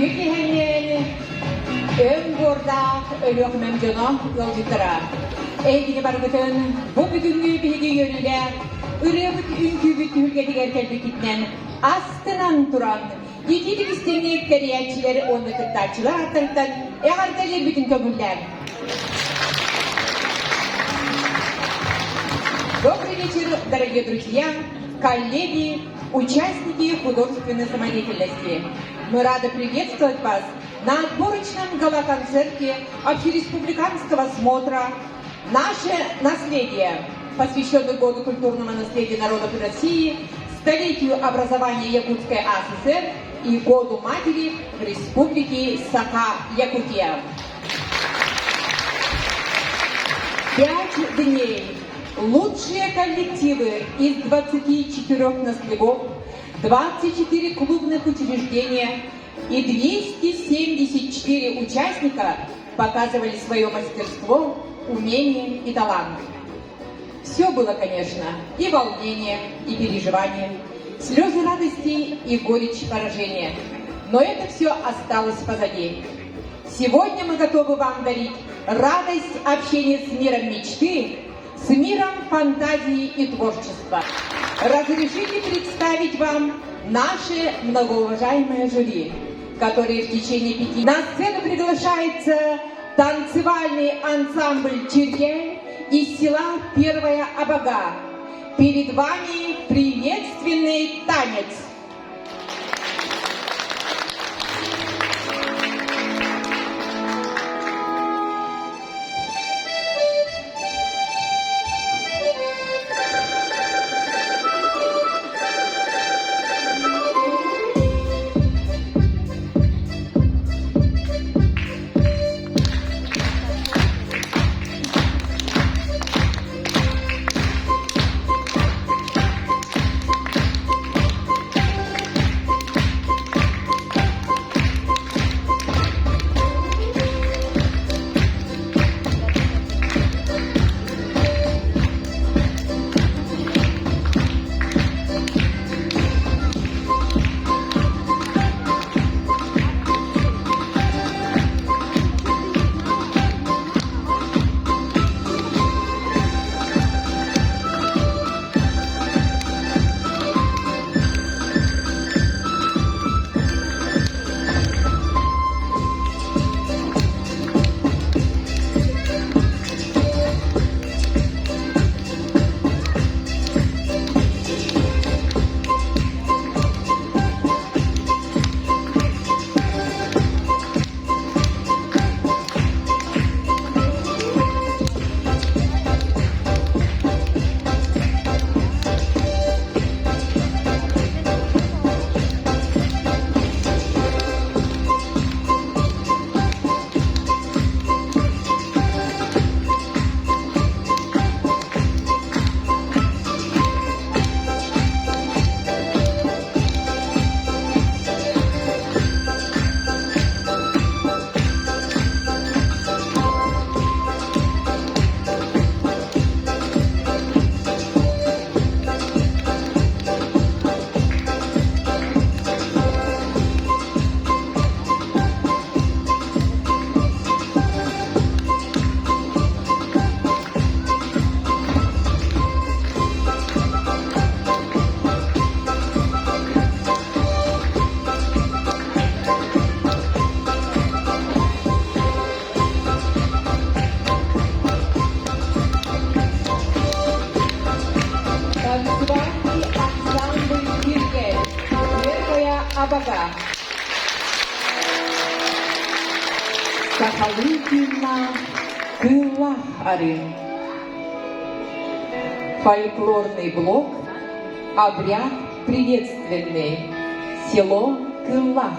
Yüklihenen ön borda ölüğümem canı yol jitara. Eğdini bargıtın bu bütüngü bilgi yönüyle üremit ünkü bütühülgeti gerkelbekitinen astınan duran yetili istenli kariyatçileri onu kıttarçılar attırıktan eğardalir bütün kömürler. Добрый вечер, дорогие друзья, коллеги, участники художественной самодеятельности. Мы рады приветствовать вас на отборочном гала-концерте общереспубликанского смотра «Наше наследие», посвященный Году культурного наследия народов России, столетию образования Якутской АССР и Году матери в Республике Саха-Якутия. 5 дней. Лучшие коллективы из 24 наследов, 24 клубных учреждения и 274 участника показывали свое мастерство, умение и талант. Все было, конечно, и волнение, и переживание, слезы радости и горечь поражения. Но это все осталось позади. Сегодня мы готовы вам дарить радость общения с миром мечты, с миром фантазии и творчества. Разрешите представить вам наше многоуважаемое жюри, которое в течение 5 на сцену приглашается танцевальный ансамбль «Чирьель» из села Первая Абага. Перед вами приветственный танец. Абага. Сахалыкина Кылах-ары. Фольклорный блок, обряд приветственный. Село Кылах.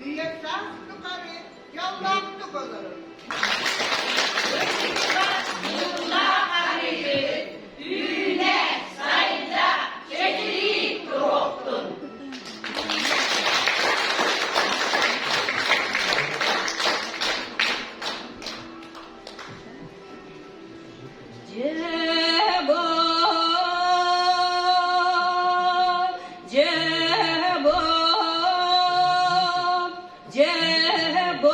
Büyüksen yukarı, yallandık olurum. Cebo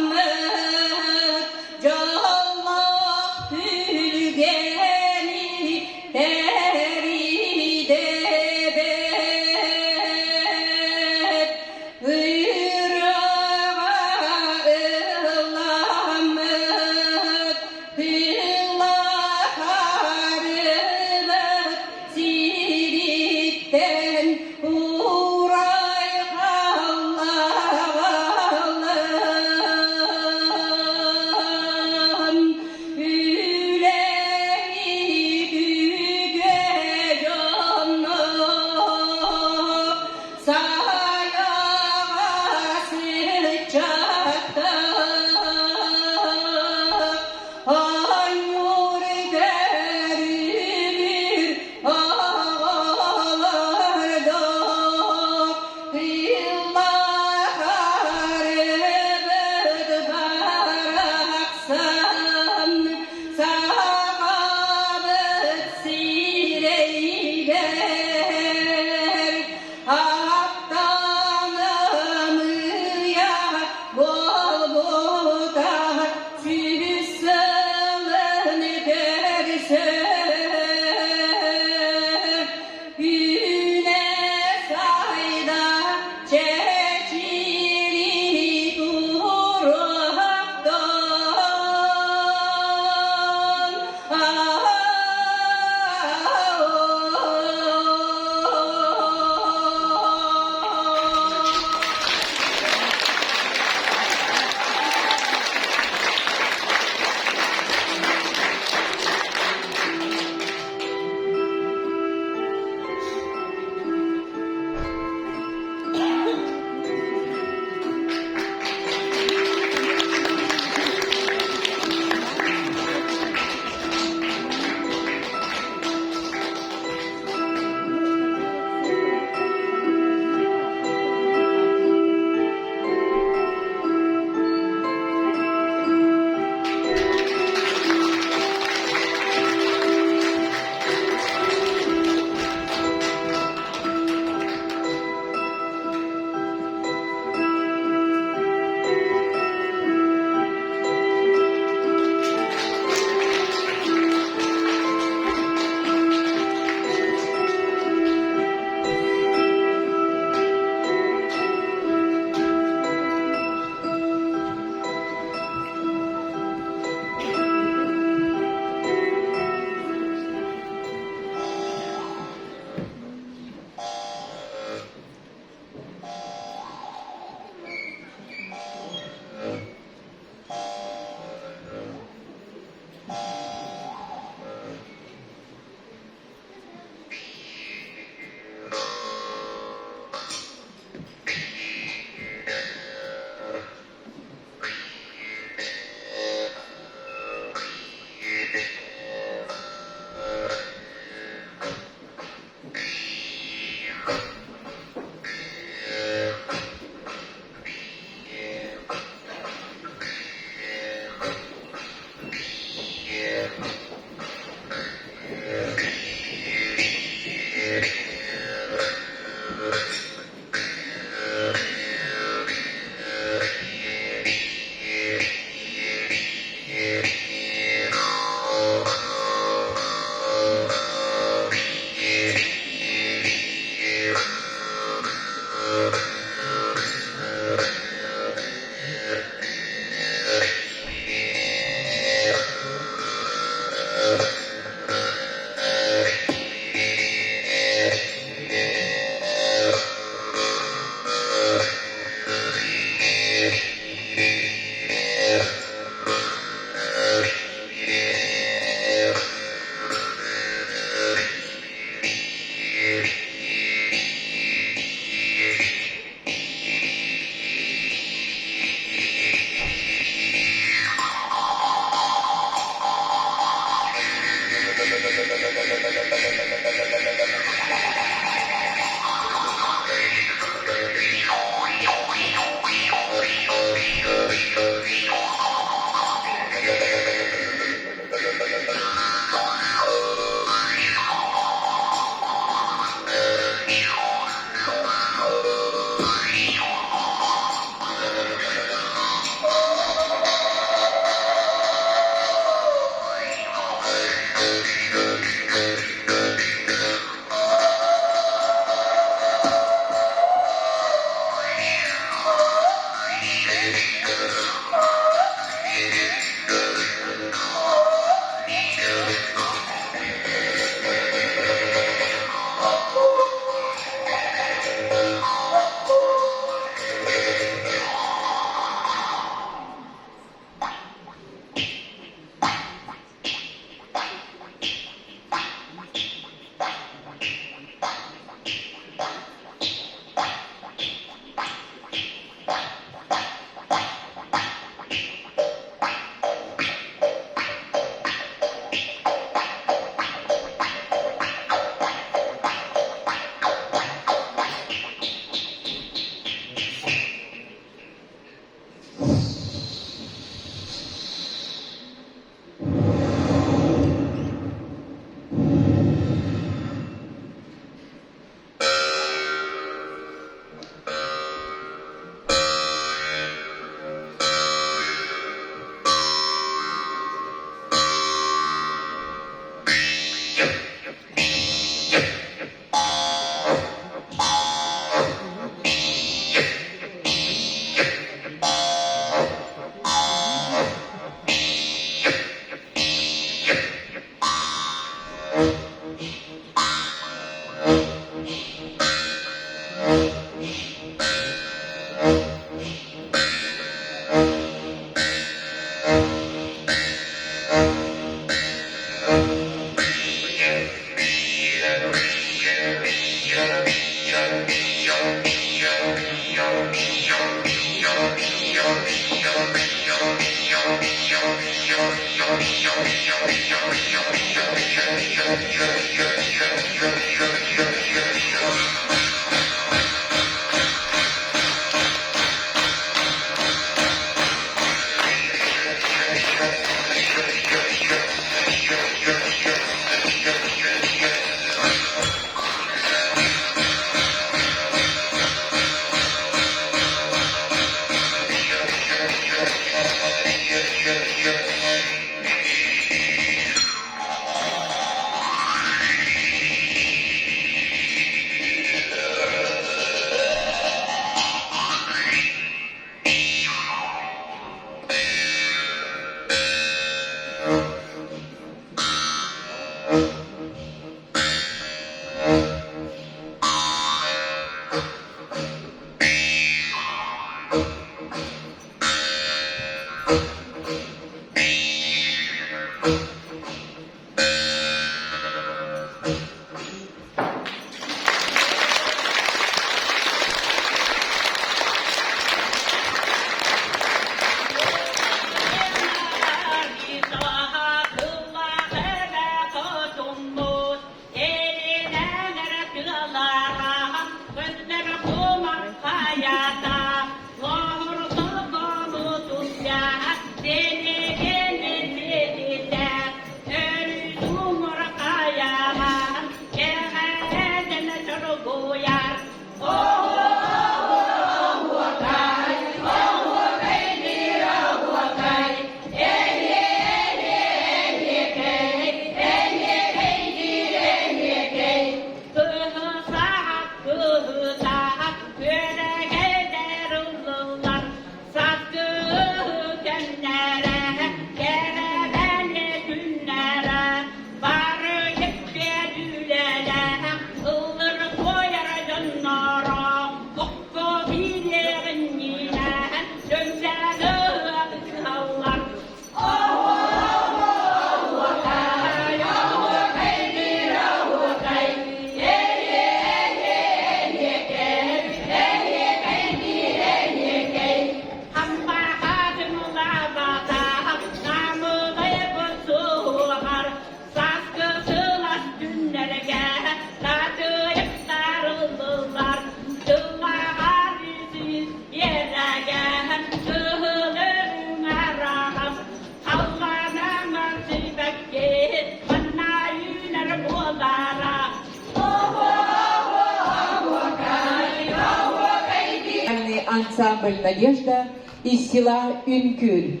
ансамбль «Надежда» из села Үнкүл.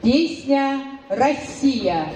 Песня «Россия».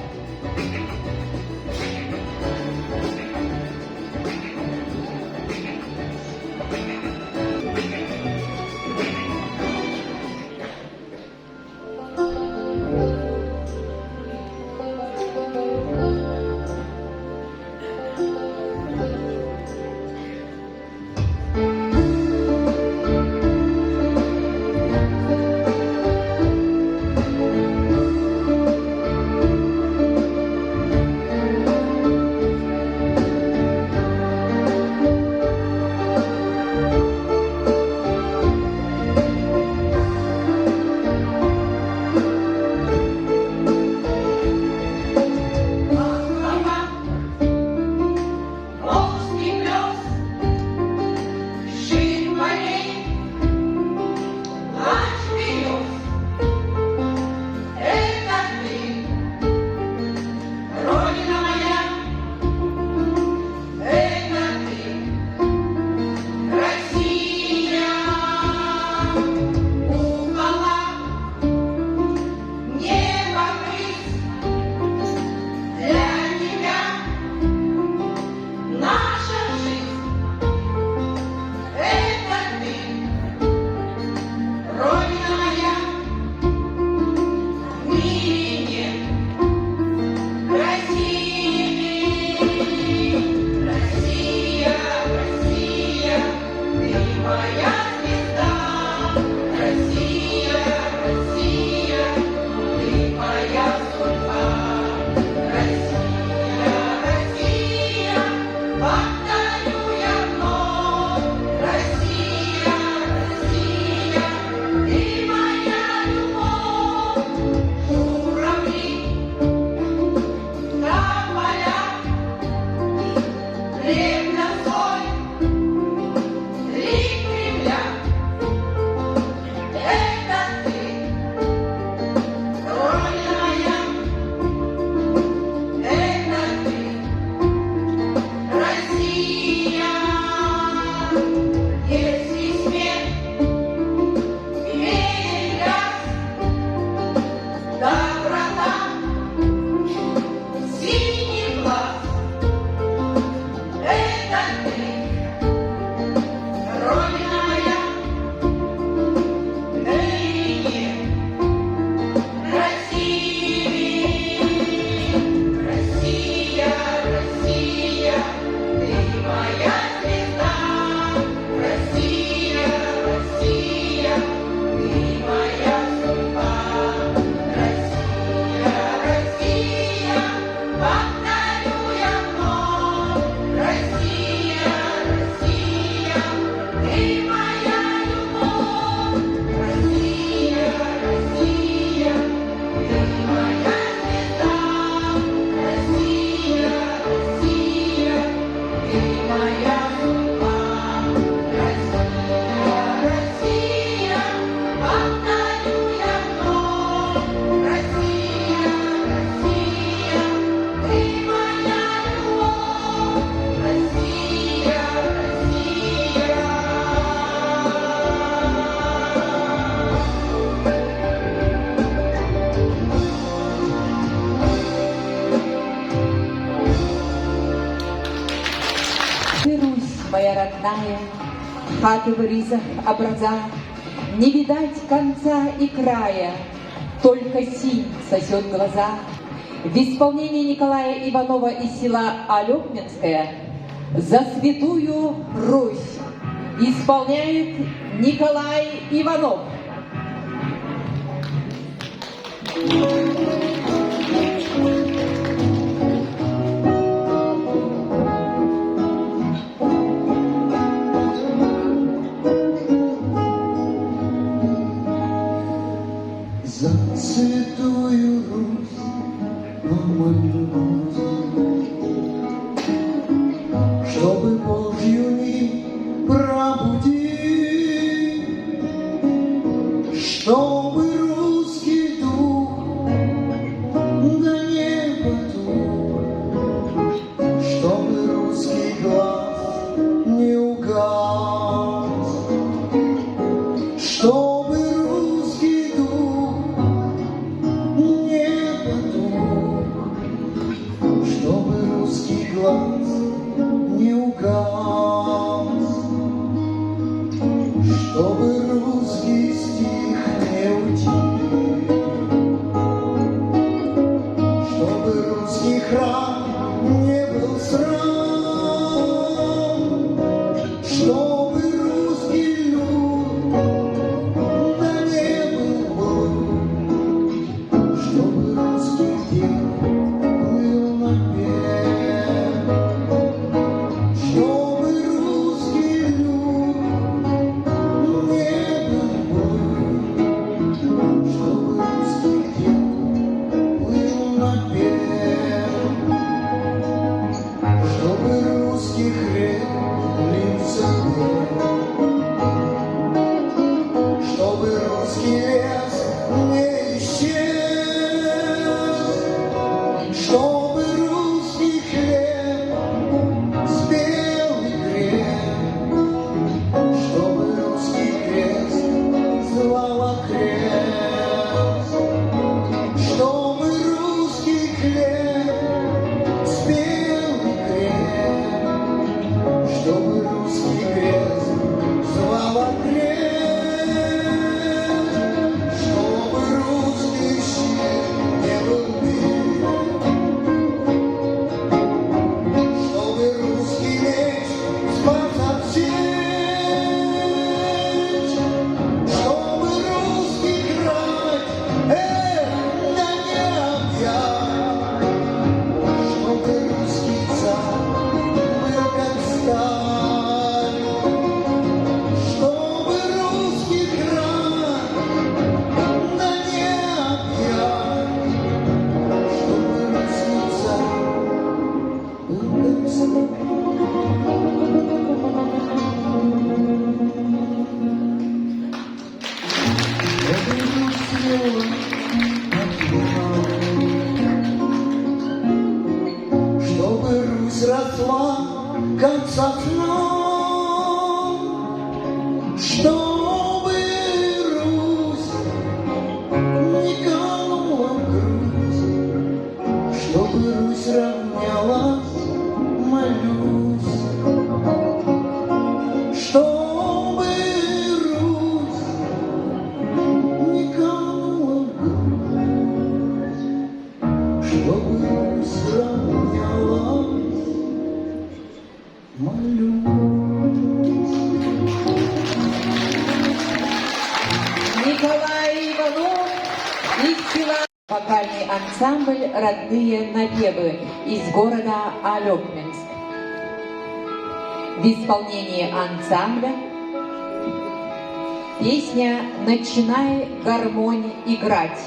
Моя родная, хаты в ризах образа, не видать конца и края, только синь сосет глаза. В исполнении Николая Иванова из села Алёкминское «За святую Русь» исполняет Николай Иванов. За святую Русь помолюсь, чтобы Божью нить пробудить, чтобы русский дух чтобы русский стих не утих, чтобы русский храм не был срам, чтобы русский люд да не был бой, чтобы русский день плыл напев, чтобы русский люд не был бой, чтобы русский день плыл напев, чтобы русский хлеб лился дым, чтобы русский лес не исчез, чтобы русский хлеб спел и креп, чтобы русский крест звал окрест, чтобы русский хлеб спел и креп, чтобы русский крест звал окрест, чтобы русский щит не был бит, чтобы русский меч спас от сечь, чтобы русский край да не объять, чтобы русский царь был как сталь, чтобы русский край да не объять, чтобы русский царь был как сталь. Это Русь чтобы Русь росла, как сосна, чтобы Русь не канула в грудь, чтобы Русь равнялась, молюсь, чтобы Русь не канула в грудь, чтобы Русь равнялась, молюсь. Николай Иванов из села. Вокальный ансамбль «Родные напевы» из города Алёкминск. В исполнении ансамбля песня «Начинай, гармонь, играть».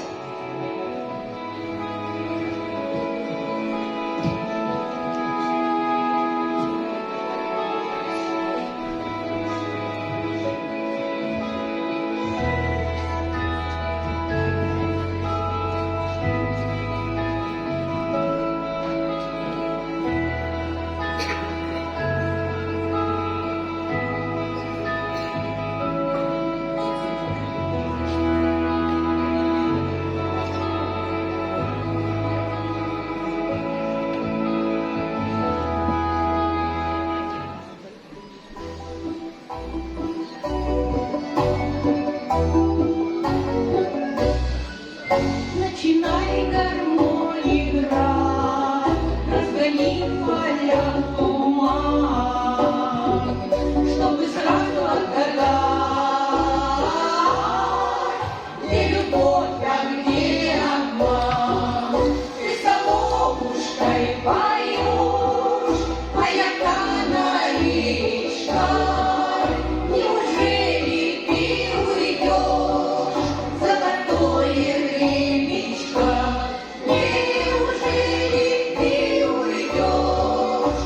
Начинай гармонь играть, разгони поля туман, чтобы сразу отгадать, где любовь, а где обман. Ты соловушкой поешь, моя канаречка, неужели ты уйдешь? Золотое времечко, неужели ты уйдешь?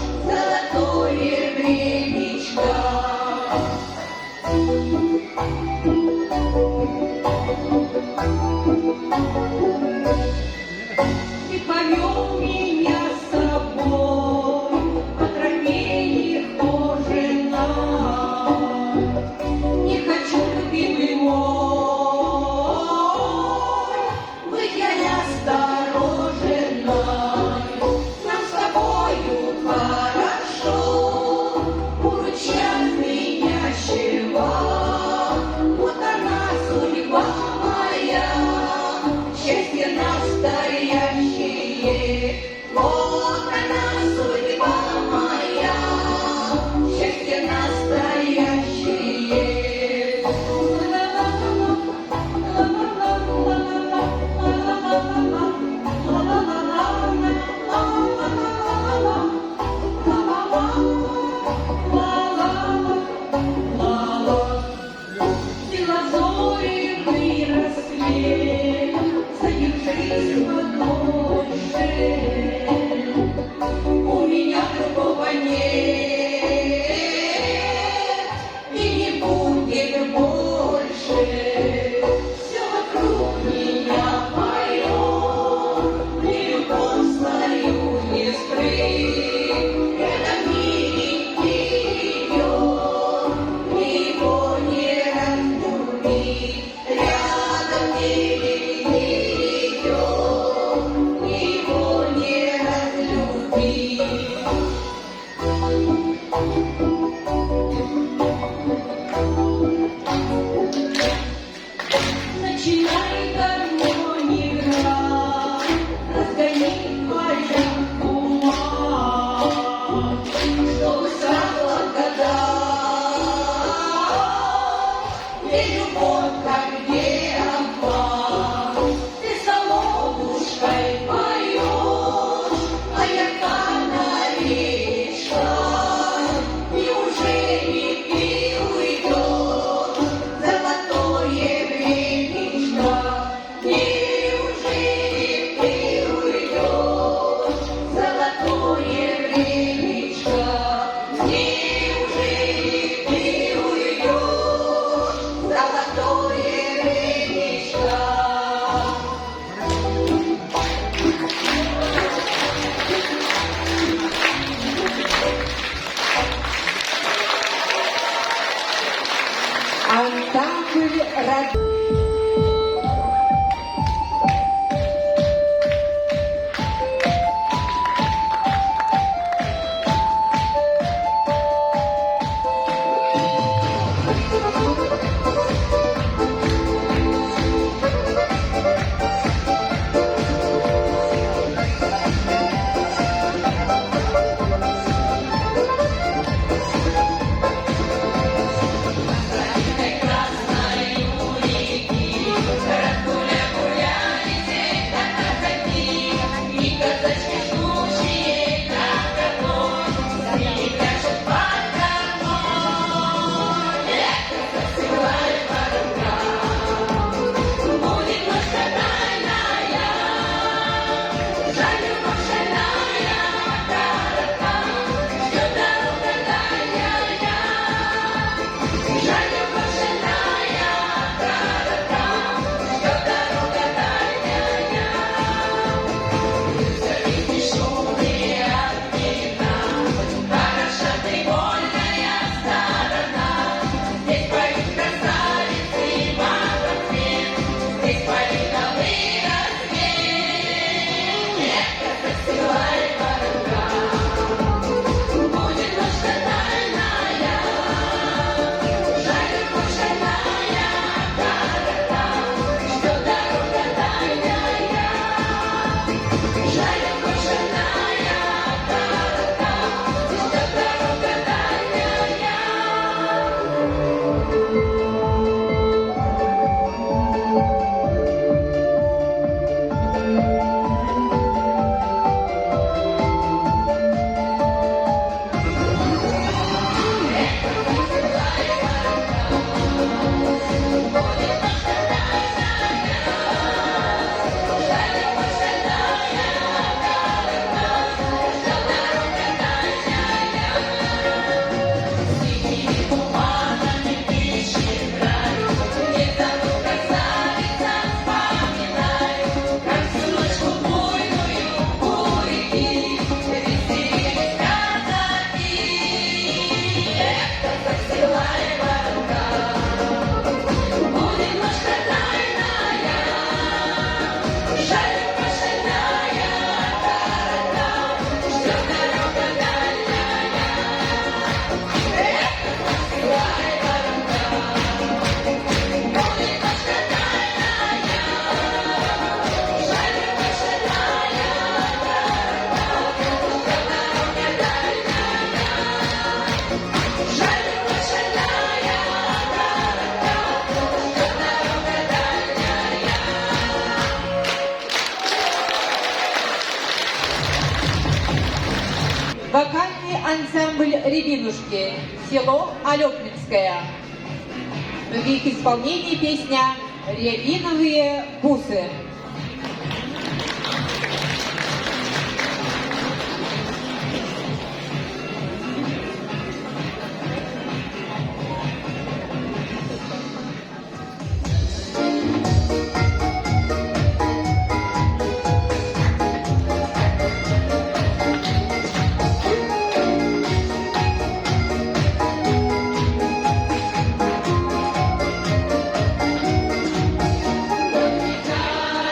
чтобы сразу отгадать, где любовь, как где обман. Ты соловушкой поешь, а я канарейка. Неужели ты уйдешь, золотое времечко? Неужели ты уйдешь, золотое времечко? Неужели ты уйдешь, золотое времечко? Ансамбль «Рад». Вокальный ансамбль «Рябинушки», село Алёпинское. В их исполнении песня «Рябиновые бусы». До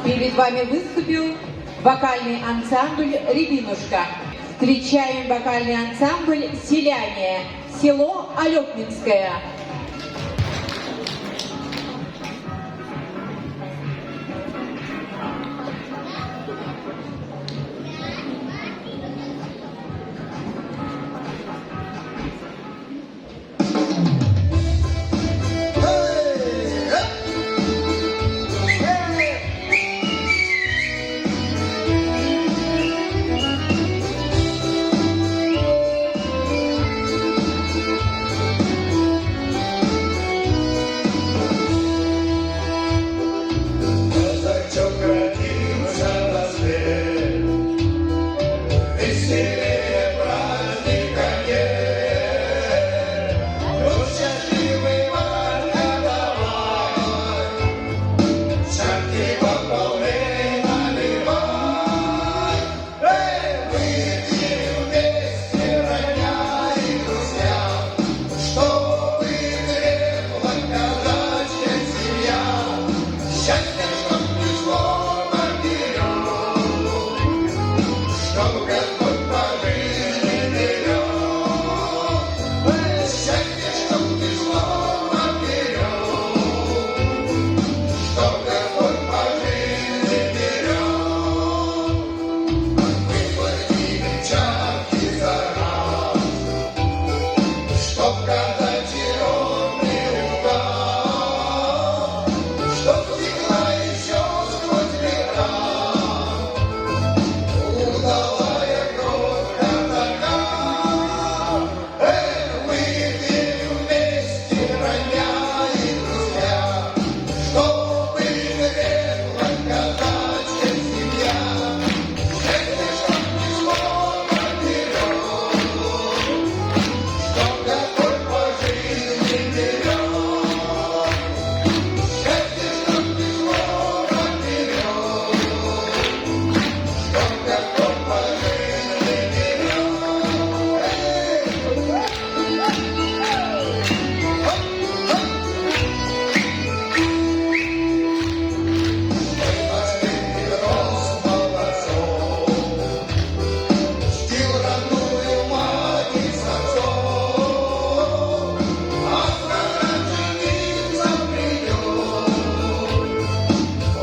Перед вами выступил вокальный ансамбль «Рябинушка». Встречаем вокальный ансамбль «Селяне», село Алепминское. Казачок родился на свет, веселее праздника нет. Ну, счастливый Марка, давай, чарки по полной наливай. Выпьем вместе, родня и друзья, чтобы крепла казачья семья. Счастье, чтоб пришло наперед, чтоб Господь по жизни берет. Счастье, чтоб пришло наперед, чтоб Господь по жизни берет. Выплатили чарки за раз, чтоб казачий ровный указ, чтоб текла еще сквозь века удалая кровь казака. Выпьем вместе, родня и друзья, чтобы крепла казачья семья. Счастье, чтоб пришло наперед, чтоб Господь по жизни берет. Счастье, чтоб пришло наперед, чтоб Господь по жизни Последний рост молодцов чтил родную мать и с отцом, а когда жениться придет,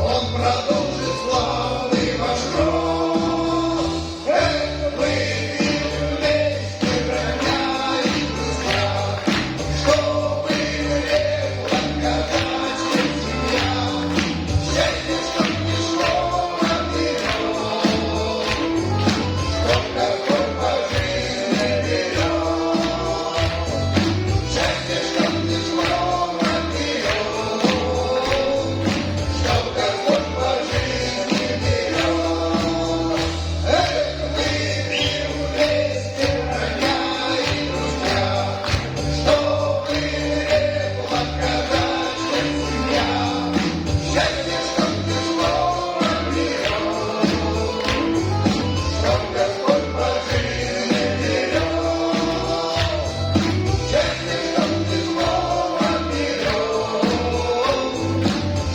он продолжит славный ваш род. Выпьем вместе, родня и друзья, чтобы крепла казачья семья. Счастье, чтоб пришло наперед, чтоб Господь по жизни берет. Счастье, чтоб пришло наперед, чтоб Господь по жизни берет. Выпьем вместе, родня и друзья, чтобы крепла казачья семья. Счастье, чтоб пришло наперед, чтоб Господь по жизни берет. Счастье, чтоб пришло наперед,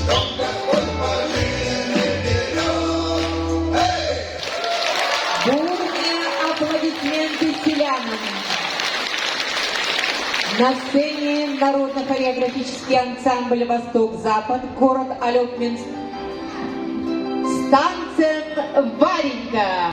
чтоб Господь по жизни берет. Бурные аплодисменты селянам. На сцене народно-хореографический ансамбль «Восток-Запад», город Алепминск. С танцем «Варенька».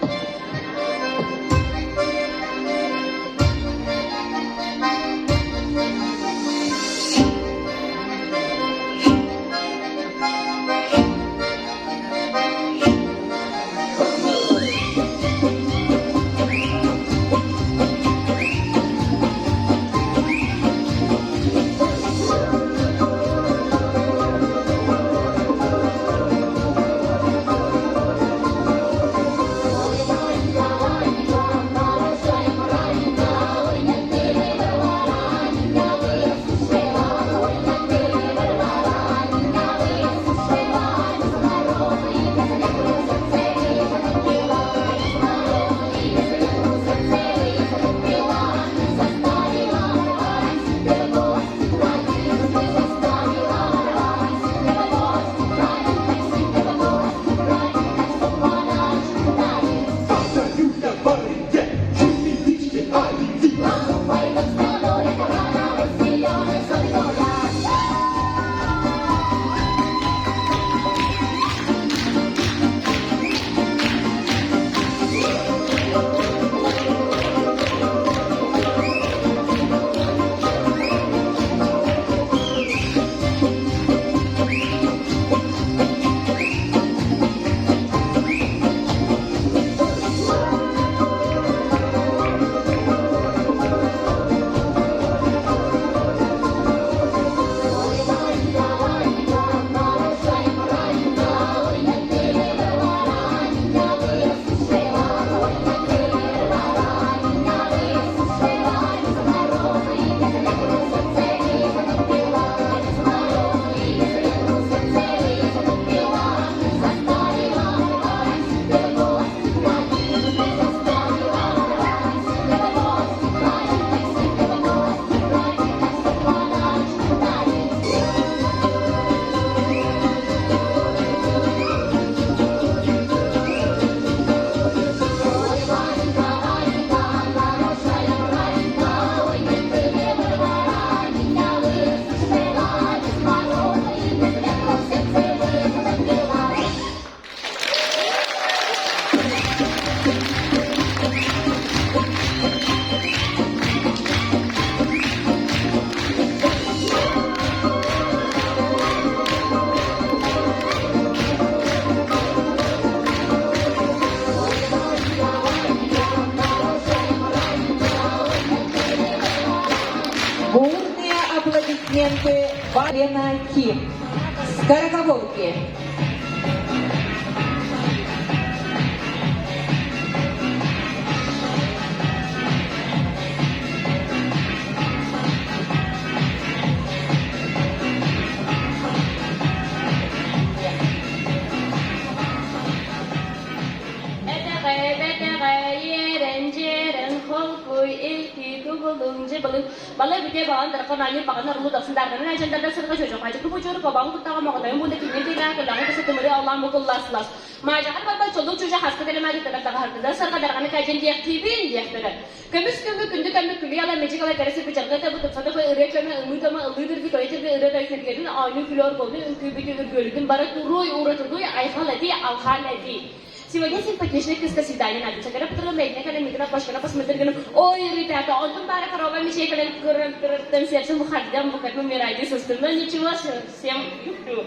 Елена Ким. Скороговорки. Balay bite bahan terkena ini pakai rumah tak sedar karena aja tidak serka cocok aja tu bocor kau bangun tak mau kata yang boleh kini tidak kelang itu satu meri Allah mukul las. Macam kan bapak codok cuci khas kita lemari tidak tak harus tidak serka darah ini kajian dia aktifin dia tidak. Kami kunci kuliah lah macam kalau terus bicara kita betul satu kau eret kami umur kami umur itu kau itu eret itu sekian itu anu keluar kau ni bikin itu barat turun urat tu ya ayah lagi awal lagi. Сегодня симпатичная киска свидания надо. Когда потребляет, когда мигра пошла, посмотрели, ой, ребята, он там пара корова мечей, когда сердце выходим, как мы мираем, но ничего, всем люблю.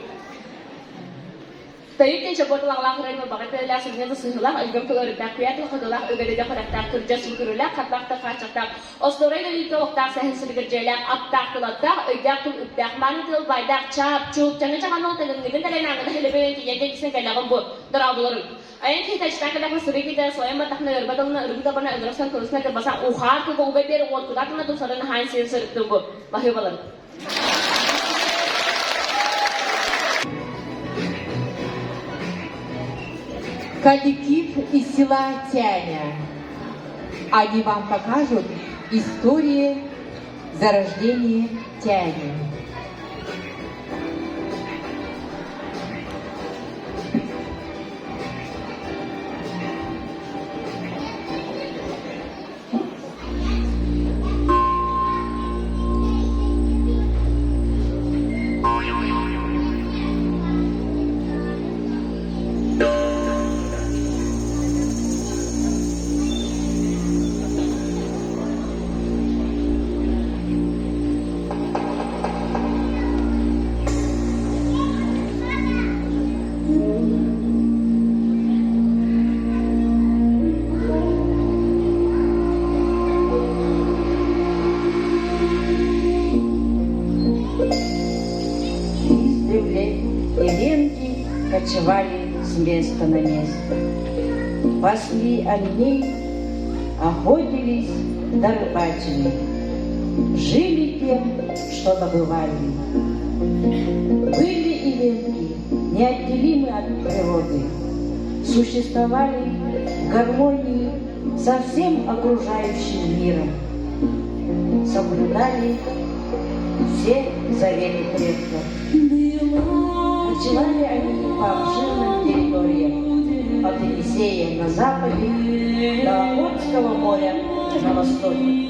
Tapi kan coba tulang ren bakat pela sebenarnya tu sulah agam tu orang tak kuat lah kalau agak dia pada tak kerja suruh lah katak tak kacak ostorey dari itu waktu saya sedikit jelek abtak tu letak agak tu abtak mana tu bayar cap cup jangan nol tu ni kan ada nama dah lebih yang jadi sen kalau kamu darah dolar ayat kita cakap kalau suri kita soalnya mata nak betul nak kita pernah understand terus nak bahasa uhar tu kau beber waktu tak nak tu saran high sales tu bahaya balan. Коллектив из села Тяня. Они вам покажут историю зарождения Тяни. Ленки кочевали с места на место. Пасли оленей, охотились да рыбачили. Жили тем, что добывали. Были и ленки неотделимы от природы. Существовали в гармонии со всем окружающим миром. Соблюдали все заветы предков. Кочевали они по обширным территориям, от Енисея на западе до Охотского моря на востоке.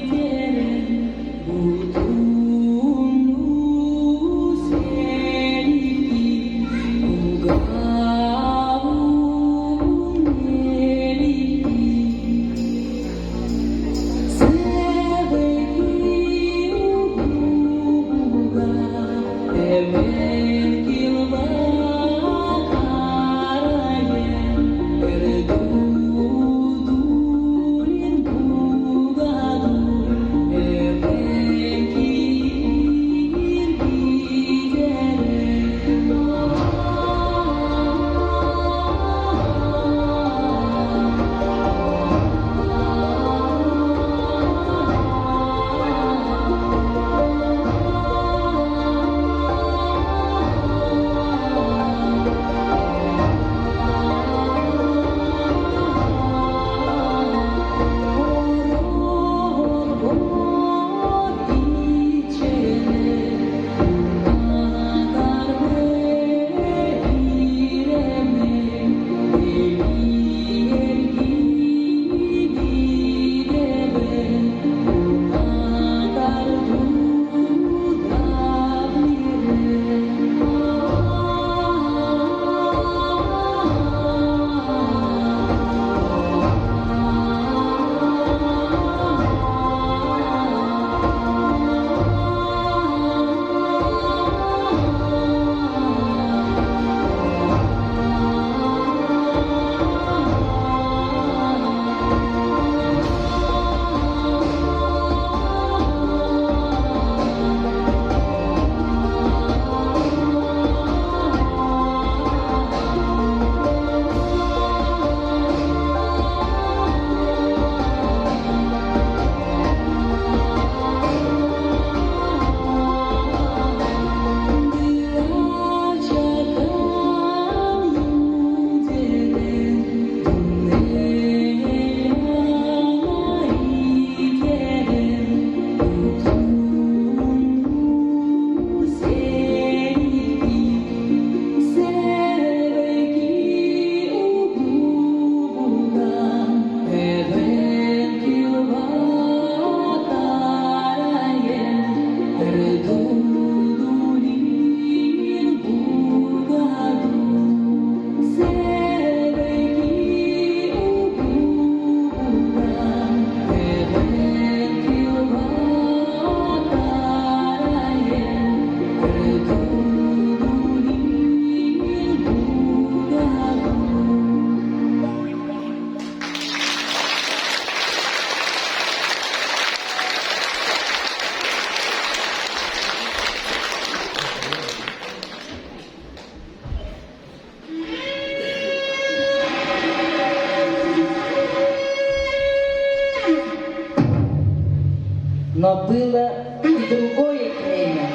Но было и другое племя,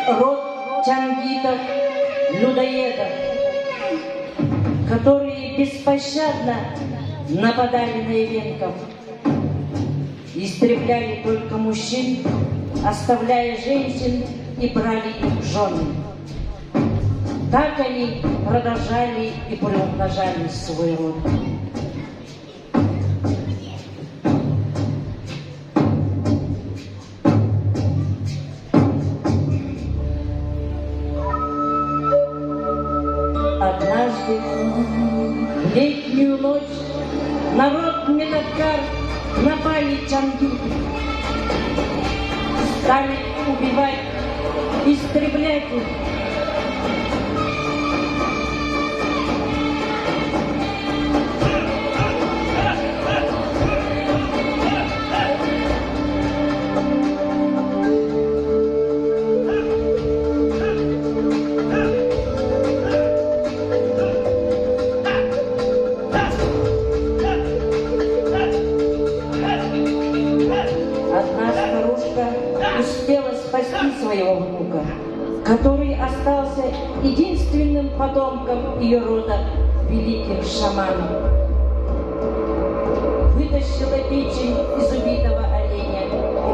род чангитов, людоедов, которые беспощадно нападали на эвенков, истребляли только мужчин, оставляя женщин и брали их жены. Так они продолжали и приумножали свой род. Однажды в летнюю ночь народ Медадгар напали чангиты, стали убивать, истреблять их. Одна старушка успела спасти своего внука, который остался единственным потомком ее рода великих шаманов. Вытащила печень из убитого оленя и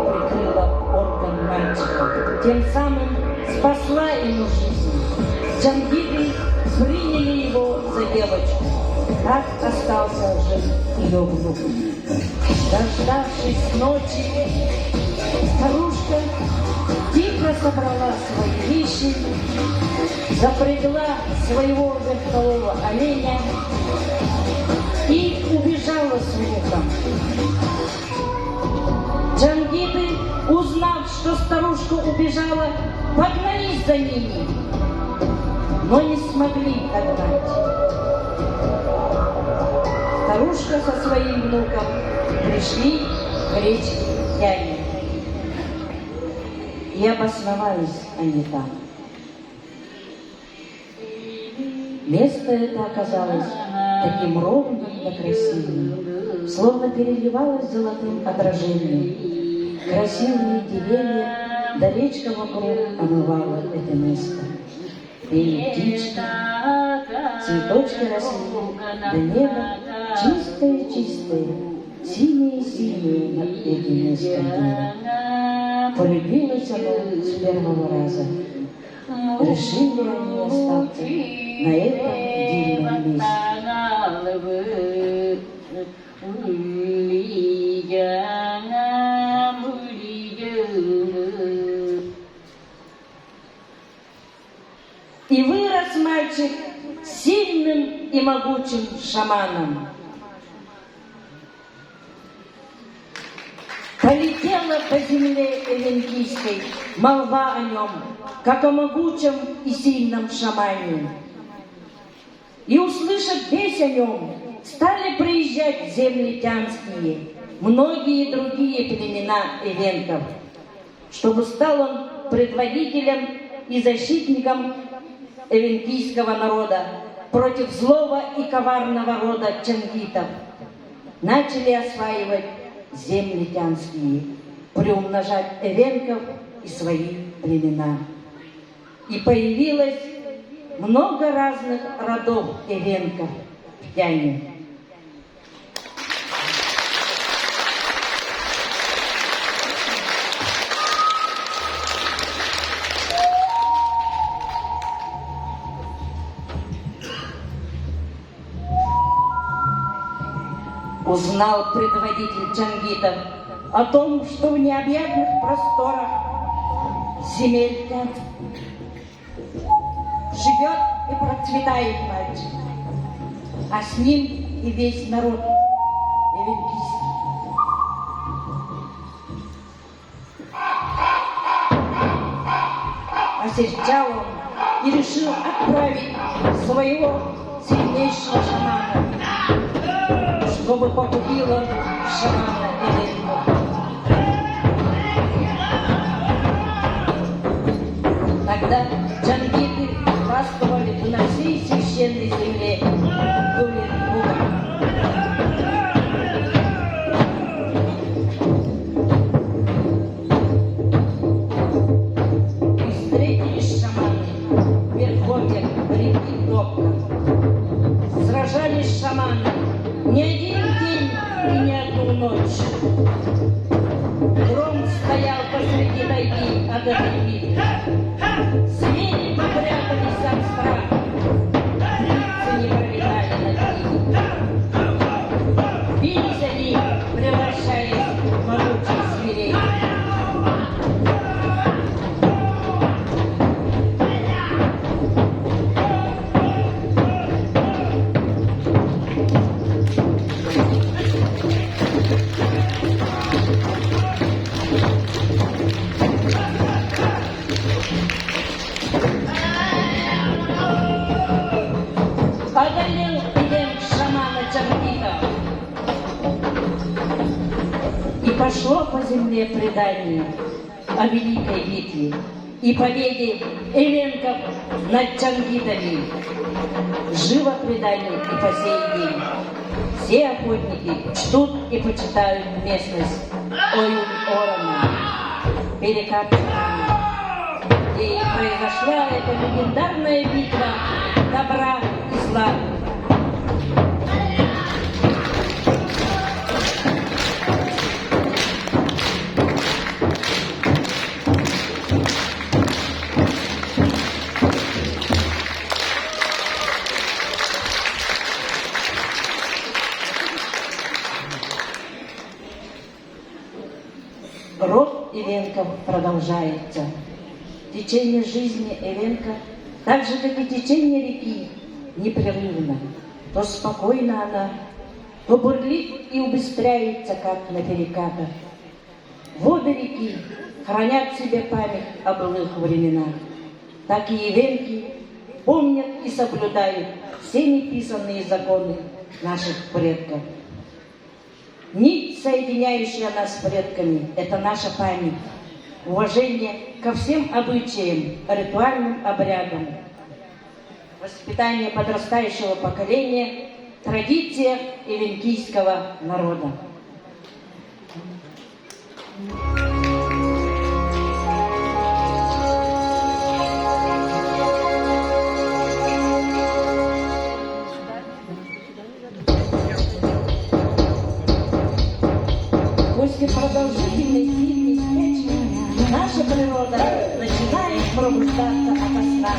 прикрыла орган мальчика. Тем самым спасла ему жизнь. Чангиты приняли его за девочку. Так остался жив ее внук. Дождавшись ночи, старушка тихо собрала свои вещи, запрягла своего верхового оленя и убежала с внуком. Чангиты, узнав, что старушка убежала, погнались за ними, но не смогли догнать. Старушка со своим внуком пришли к речке Яне. И обосновались они там. Место это оказалось таким ровным и красивым, словно переливалось золотым отражением. Красивые деревья, да речка вокруг омывала это место. Пели птички, цветочки росли, да небо чистое-чистое, синее-синее над этим местом было. Полюбилось оно с первого раза. Решили они остаться на этом дивном месте. И вырос мальчик сильным и могучим шаманом. Полетела по земле эвенкийской молва о нем, как о могучем и сильном шамане. И, услышав весть о нем, стали приезжать в земли тянские многие другие племена эвенков, чтобы стал он предводителем и защитником эвенкийского народа против злого и коварного рода чангитов. Начали осваивать земли тянские, приумножать эвенков и свои племена. И появилось много разных родов эвенков в Тяне. Узнал предводитель чангитов о том, что в необъятных просторах земель тянских живет и процветает мальчик, а с ним и весь народ эвенкийский. Осерчал он и решил отправить своего сильнейшего шамана, чтобы погубил он шамана эвенков. Тогда чангиты властвовали на всей священной земле Дули Бога. окна. Сражались шаманы не один день и не одну ночь. Гром стоял посреди тайги от этой битвы. Звери попрятались от страха, птицы не пролетали над ними. Бились они, превращаясь в могучих зверей. Одолел Илен шамана Джангита, и пошло по земле предание о великой битве и победе эленков над Джангитами. Живо предание и по сей день. Все охотники чтут и почитают местность Оюн-Орона, берега Пхеньяна, где и произошла эта легендарная битва добра и зла. Род эвенков продолжается. Течение жизни эвенка, так же, как и течение реки, непрерывно. То спокойно она, то бурлит и убыстряется, как на перекатах. Воды реки хранят в себе память о былых временах. Так и эвенки помнят и соблюдают все неписанные законы наших предков. Нить, соединяющая нас с предками, это наша память, уважение ко всем обычаям, ритуальным обрядам, воспитание подрастающего поколения, традициях эвенкийского народа. После продолжительной зимней спячки наша природа начинает пробуждаться ото сна.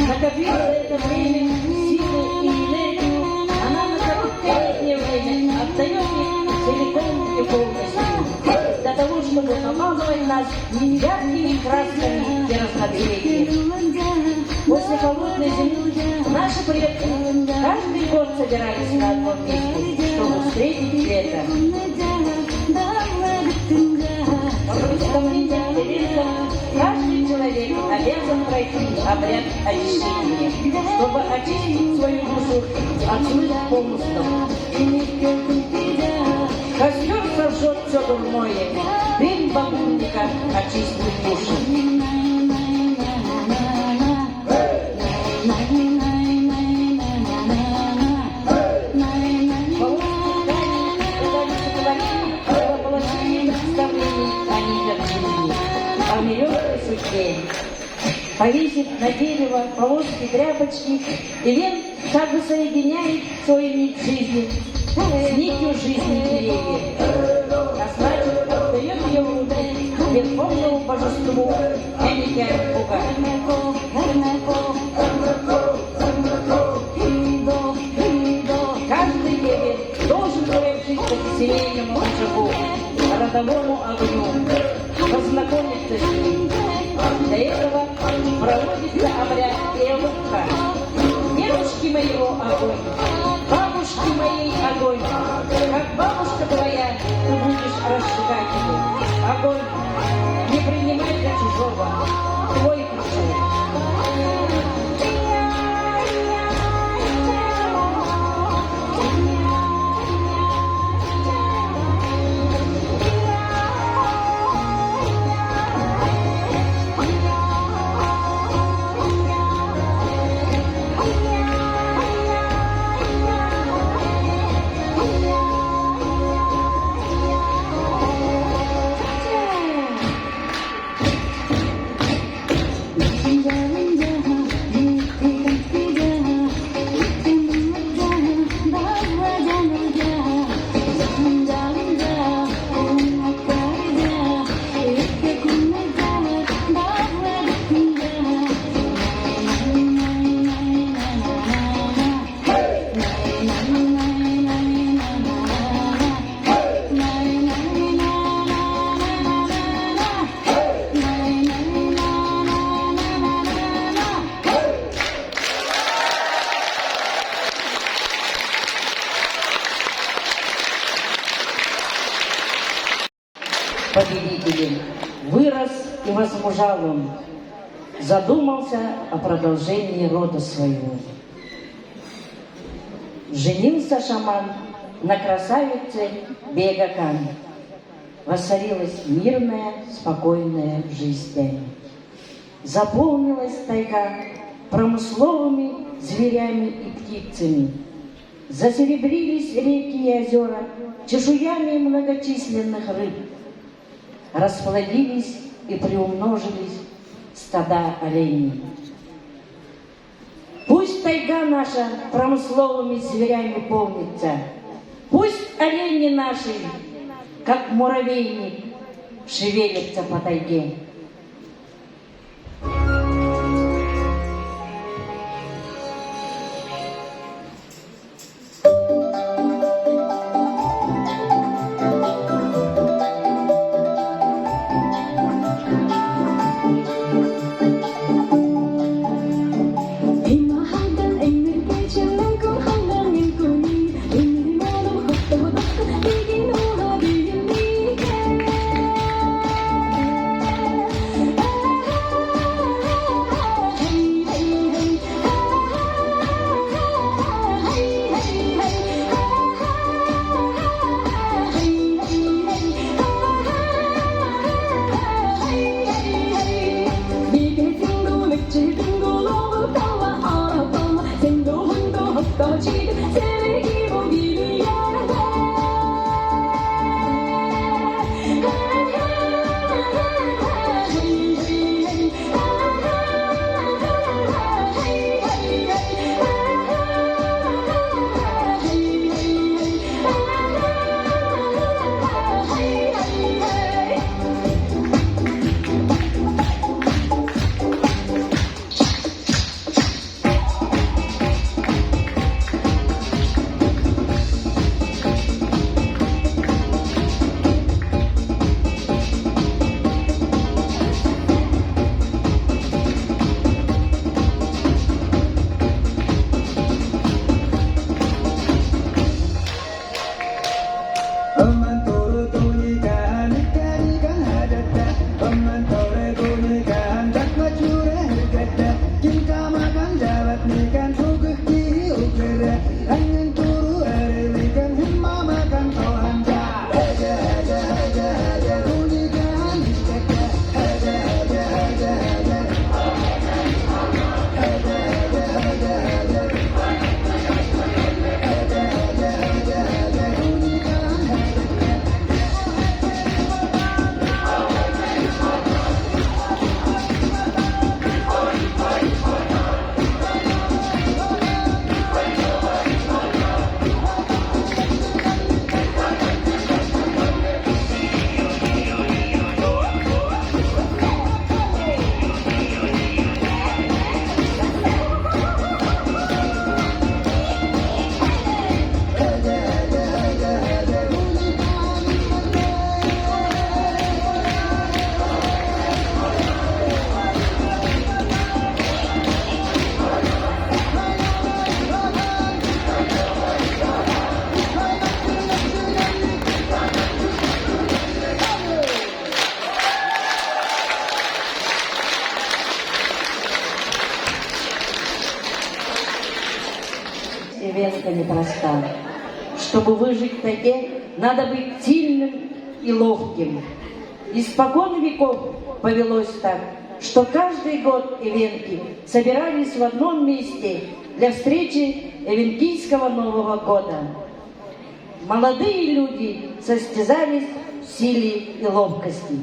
Накопив за это время силы и энергию, она на короткое время отдает их целиком и полностью, для того, чтобы помазывать нас яркими красками и разноцветием. После холодной зимы наши предки каждый год собирались на одном месте, чтобы встретить лето. Каждый человек обязан пройти обряд очищения, чтобы очистить свою душу от злых помыслов. Костер сожжет все дурное, дым багульника очистит душу. Повесив на дерево полоски тряпочки, Элен как бы соединяет свою нить жизни с нитью жизни деревьев, а значит, отдает ее внутрь верховному божеству Энихиар-Буга. Каждый егерь должен совершить по семейному очагу, родовому огню, познакомиться с ним. Для этого проводится обряд Элука. Дедушки моего огонь, бабушки моей огонь. Как бабушка твоя, ты будешь разжигать его. Огонь не принимай для чужого, твой ключ. победителем. Вырос и возмужал он, задумался о продолжении рода своего. Женился шаман на красавице Бегакан. Воцарилась мирная, спокойная жизнь. Заполнилась тайга промысловыми зверями и птицами. Засеребрились реки и озера чешуями многочисленных рыб. Расплодились и приумножились стада оленей. Пусть тайга наша промысловыми зверями полнится, пусть олени наши, как муравейник, шевелятся по тайге. Венка непроста. Чтобы выжить в тайге, надо быть сильным и ловким. Испокон веков повелось так, что каждый год эвенки собирались в одном месте для встречи эвенкийского Нового года. Молодые люди состязались в силе и ловкости.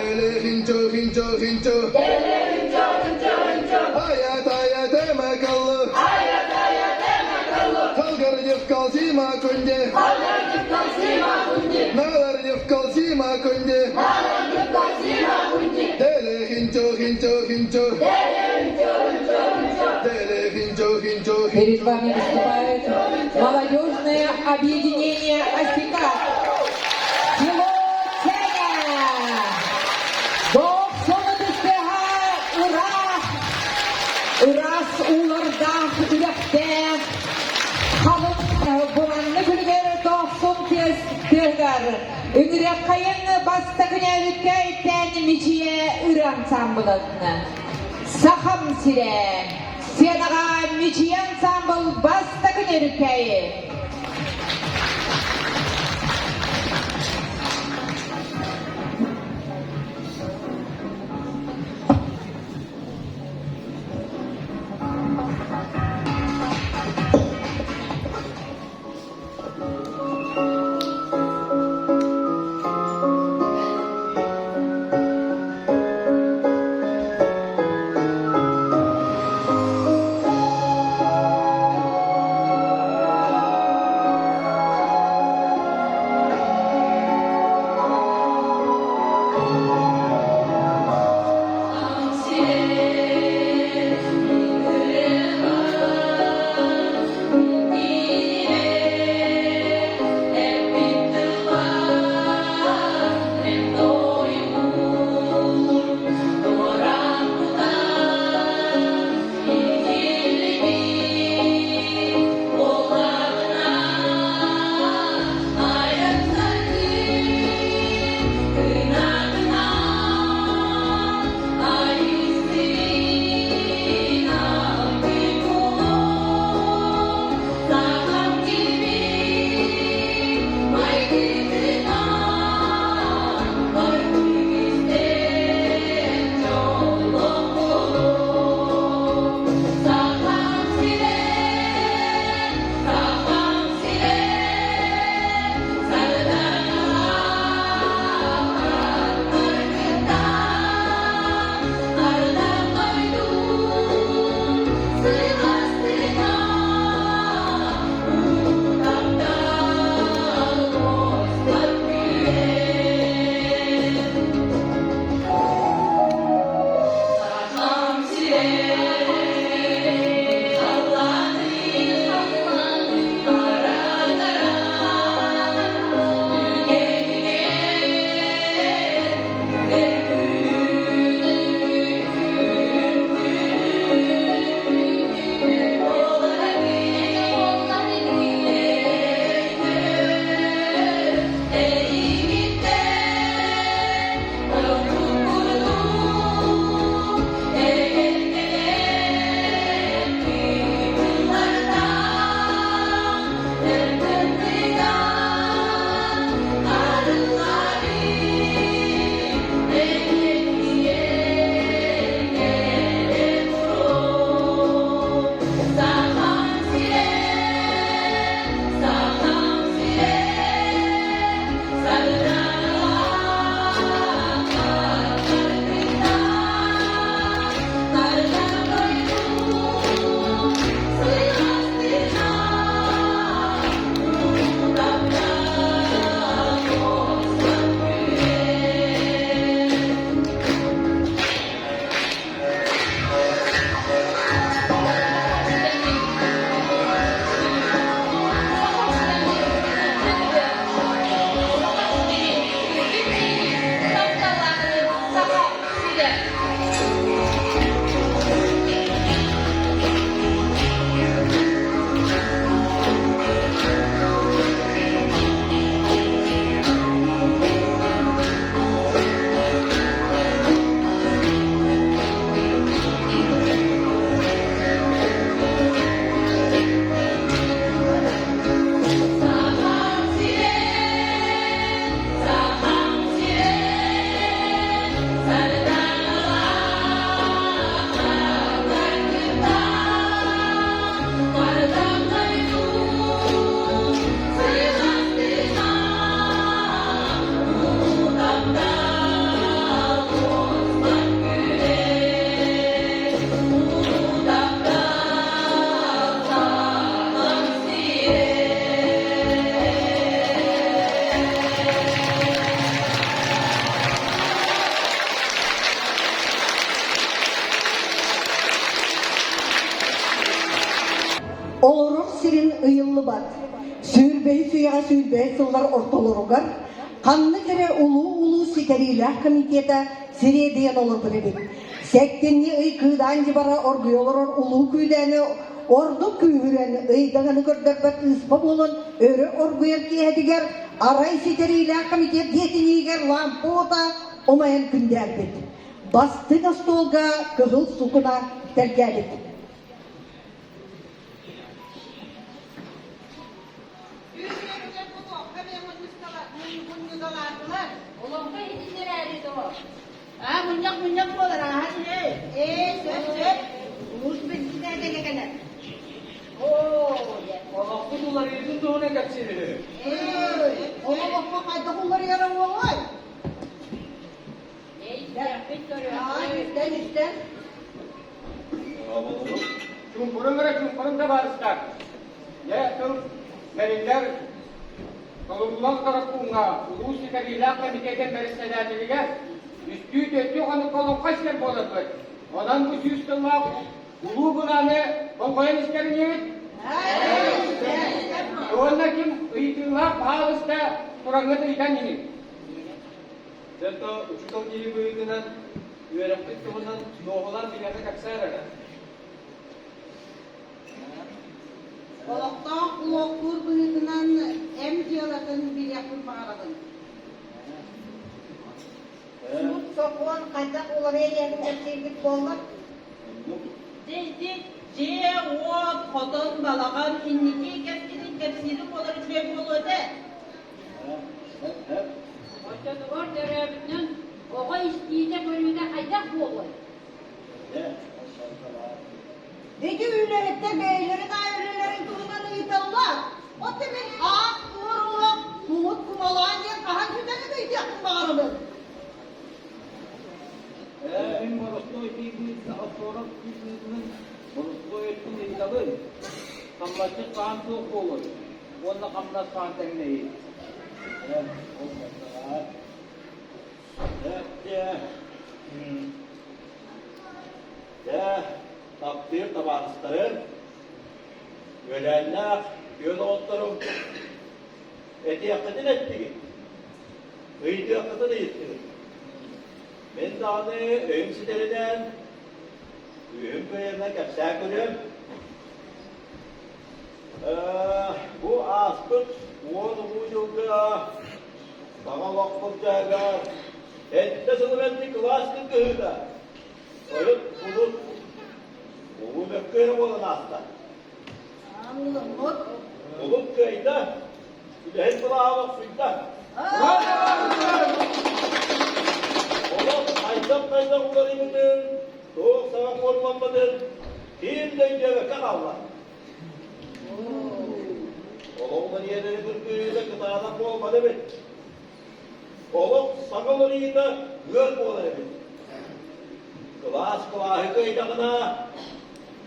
Deli hinco hinco hinco. Hayat hayat emakallı. Kalgar yıfkal sima kunde. Nalar yıfkal sima kunde. Deli hinco hinco hinco. Deli hinco hinco hinco. Перед вами выступает молодежное объединение «Осика». Село Теня. До солодыстыға ура! Урас улардақ үләкте. Халық бұранны күлгер тоқсын тез тегар. Үңірек қайын басты күнәлікке тәні мечие үран самбылытны. Сахам сире. Сенаға мечиян самбыл басты күнәлікке. ıyıllı bat. Sürbeyi suyağa sürbeyi sıllar ortalarugar. Kanlı kere ulu siterilah komiteta sireye diyen olur bu dedik. Sektenni ıykıdan cibara orguyorlar ulu küydeni ordu kühüreni ıydağını gördürbet ıspa bolun öre orguyor ki hediger aray siterilah komitet diyetiniger lampota omayan günderbet. Bastı stolga kıhıl sukuna tergelik. Yüzlerine bunu, kalemın müskalar. Ulanma hidinler eriydi o. Ha, munyak olur ha, hadi. Söz. Ulus bilgiler de gelene. Olaklı dolar yüzün doğuna kaçırır. Ona bakma kayda bunları yaran olay. İşten. Cumhurun da barışlar. Ya tüm merinder kalınlar tarafına ulus sikeriyle komiteden meristelerdiler. Üstü döktü onu kolun kaçlar boladı. Ondan bu süstünler ulu bulanı koyan isterin yemek. Onda kim ıydınlar pahalısta kuranı da iden yine. Sen de uçukal gibi büyüdüğünden üyereklik tuğundan doğulan bir yerde kaçsayar. Olakta kulakkur bıyığından diyorlatın bir yapıp bağladın. Sumut sokuan kaydak oları yerinde sevgip olmak. Je o koton balagan inniki kepsili oları çöp oldu. Ortadoğur döneminin oğa istiğine bölümüne aydak olur. Peki üllerette beylerin ayrılerin tuğundan ıyıtallar. O temin ağız uğurlu Sumut kumalan diye kahan gündeni de yakın bağırılır. En boroslu bir daha sonra büyüdüğünün boroslu etkin eylabın. Kamlaşık kan çok olur. Onunla kamlaş kan temneyi. Takdir tabanısların ölenler göz otlarım eti yakıtın ettiği kıydı yakıtı da yettiği ben daha da öğümsülerden öğüm köylerine kapsaya görüyorum bu aspıt bu yılda bana vakfıcağı ette sınıfetli kıvaçlı kıyıda soyut bulut bu mekkenin olan hasta. Bulut kıyıda Hep kulağa bak suyda. Oğlum aydan kullanıyordun. Soğuk sana korklanmadın. Kimden cevap Allah. Oğlum yerleri kırkıyla kıtadan olmadı mı? Oğlum sakalarıyla gör olmadı mı? Kılaç kılahı kıydağına.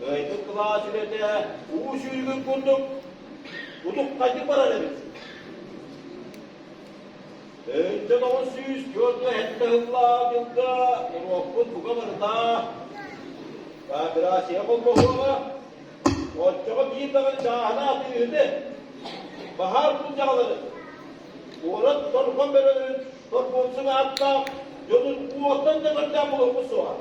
Kıydık kılaç ürete. Uğuş uygun kurduk. Kuduk kaçı para demek. Önce doğru süs gördü hette hıkla yılda. Ruhkut bu kamarda. Ben biraz şey yapalım ama. Oçağa bir tane çağına atıyordu. Bahar kucaları. Uğrat torpun böyle torpunsun hatta. Yolun bu ottan da kadar bulunmuş o.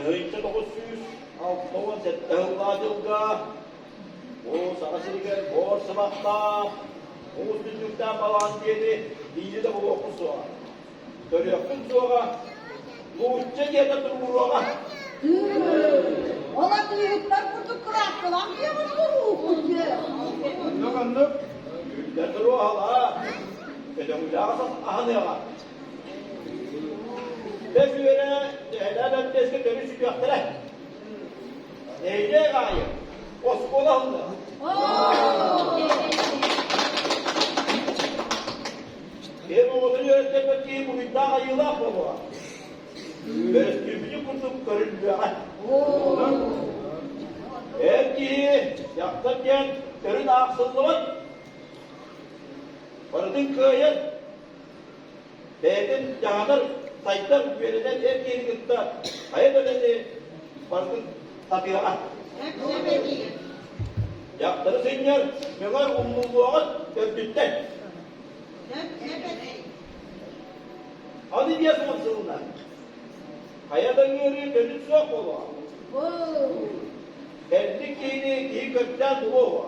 Önce doğru süs. Altı hette hıkla yılda. O sana sirken bor sabahta, o düzlükten falan diyeni, iyice de bu okusu var. Görüyorsun sonra, bu uçça yerde durur ona. Ola büyükler kurdu kıraktı lan diye mi durur? Anlık. Büyükler durur hala. Ödem ucağısın ahanı var. Ve süre, helal ötteske dönüşük yaptılar. Neyce gayet? Osmanlı. Bir oğlunu yönetmek ki bu iddia yıllar baba. Ben tümünü kurdum görünmüyor. Eğer ki yaktarken körün aksızlı var. Varıdın köyün. Beğendin canır sayılar güvenilen her yeri gıtta. Hayır önemli. Varıdın Tabiat. Hepsi Yaptırı senyor, meğer umluluğa öptütten. Hadi diye sonuçlarından. Kayadan yürüyüp dönüp sok ola. Kendi kiyini giy gökten dolu ola.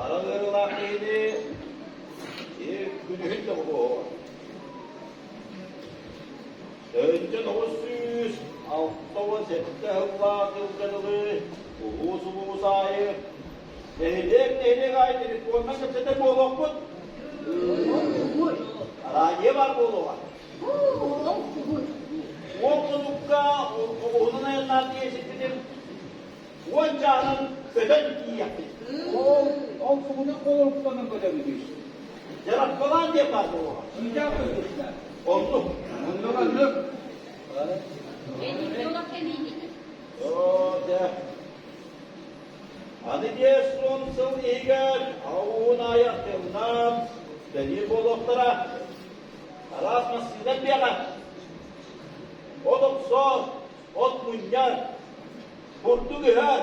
Aralarına kiyini giy günühün de ola. Önce 968 yılları Uğuz ayı Nehlek ayı ondan köpsete bolok mu? Araye var bolu var. Okulukka onun ayarlar diye çektim. Oncanın öden iyi yaptı. O kumuna koluklanın ödemi düştü. Cerrah falan diye var bolu var. Sıcak ödüşler. Oldu. Ondolanlık. Hadi diye sonsuz iyiger, avun ayaklarından, deli boloklara, arasma sizden bir yana. Oduk sor, ot munyar, kurtu güher,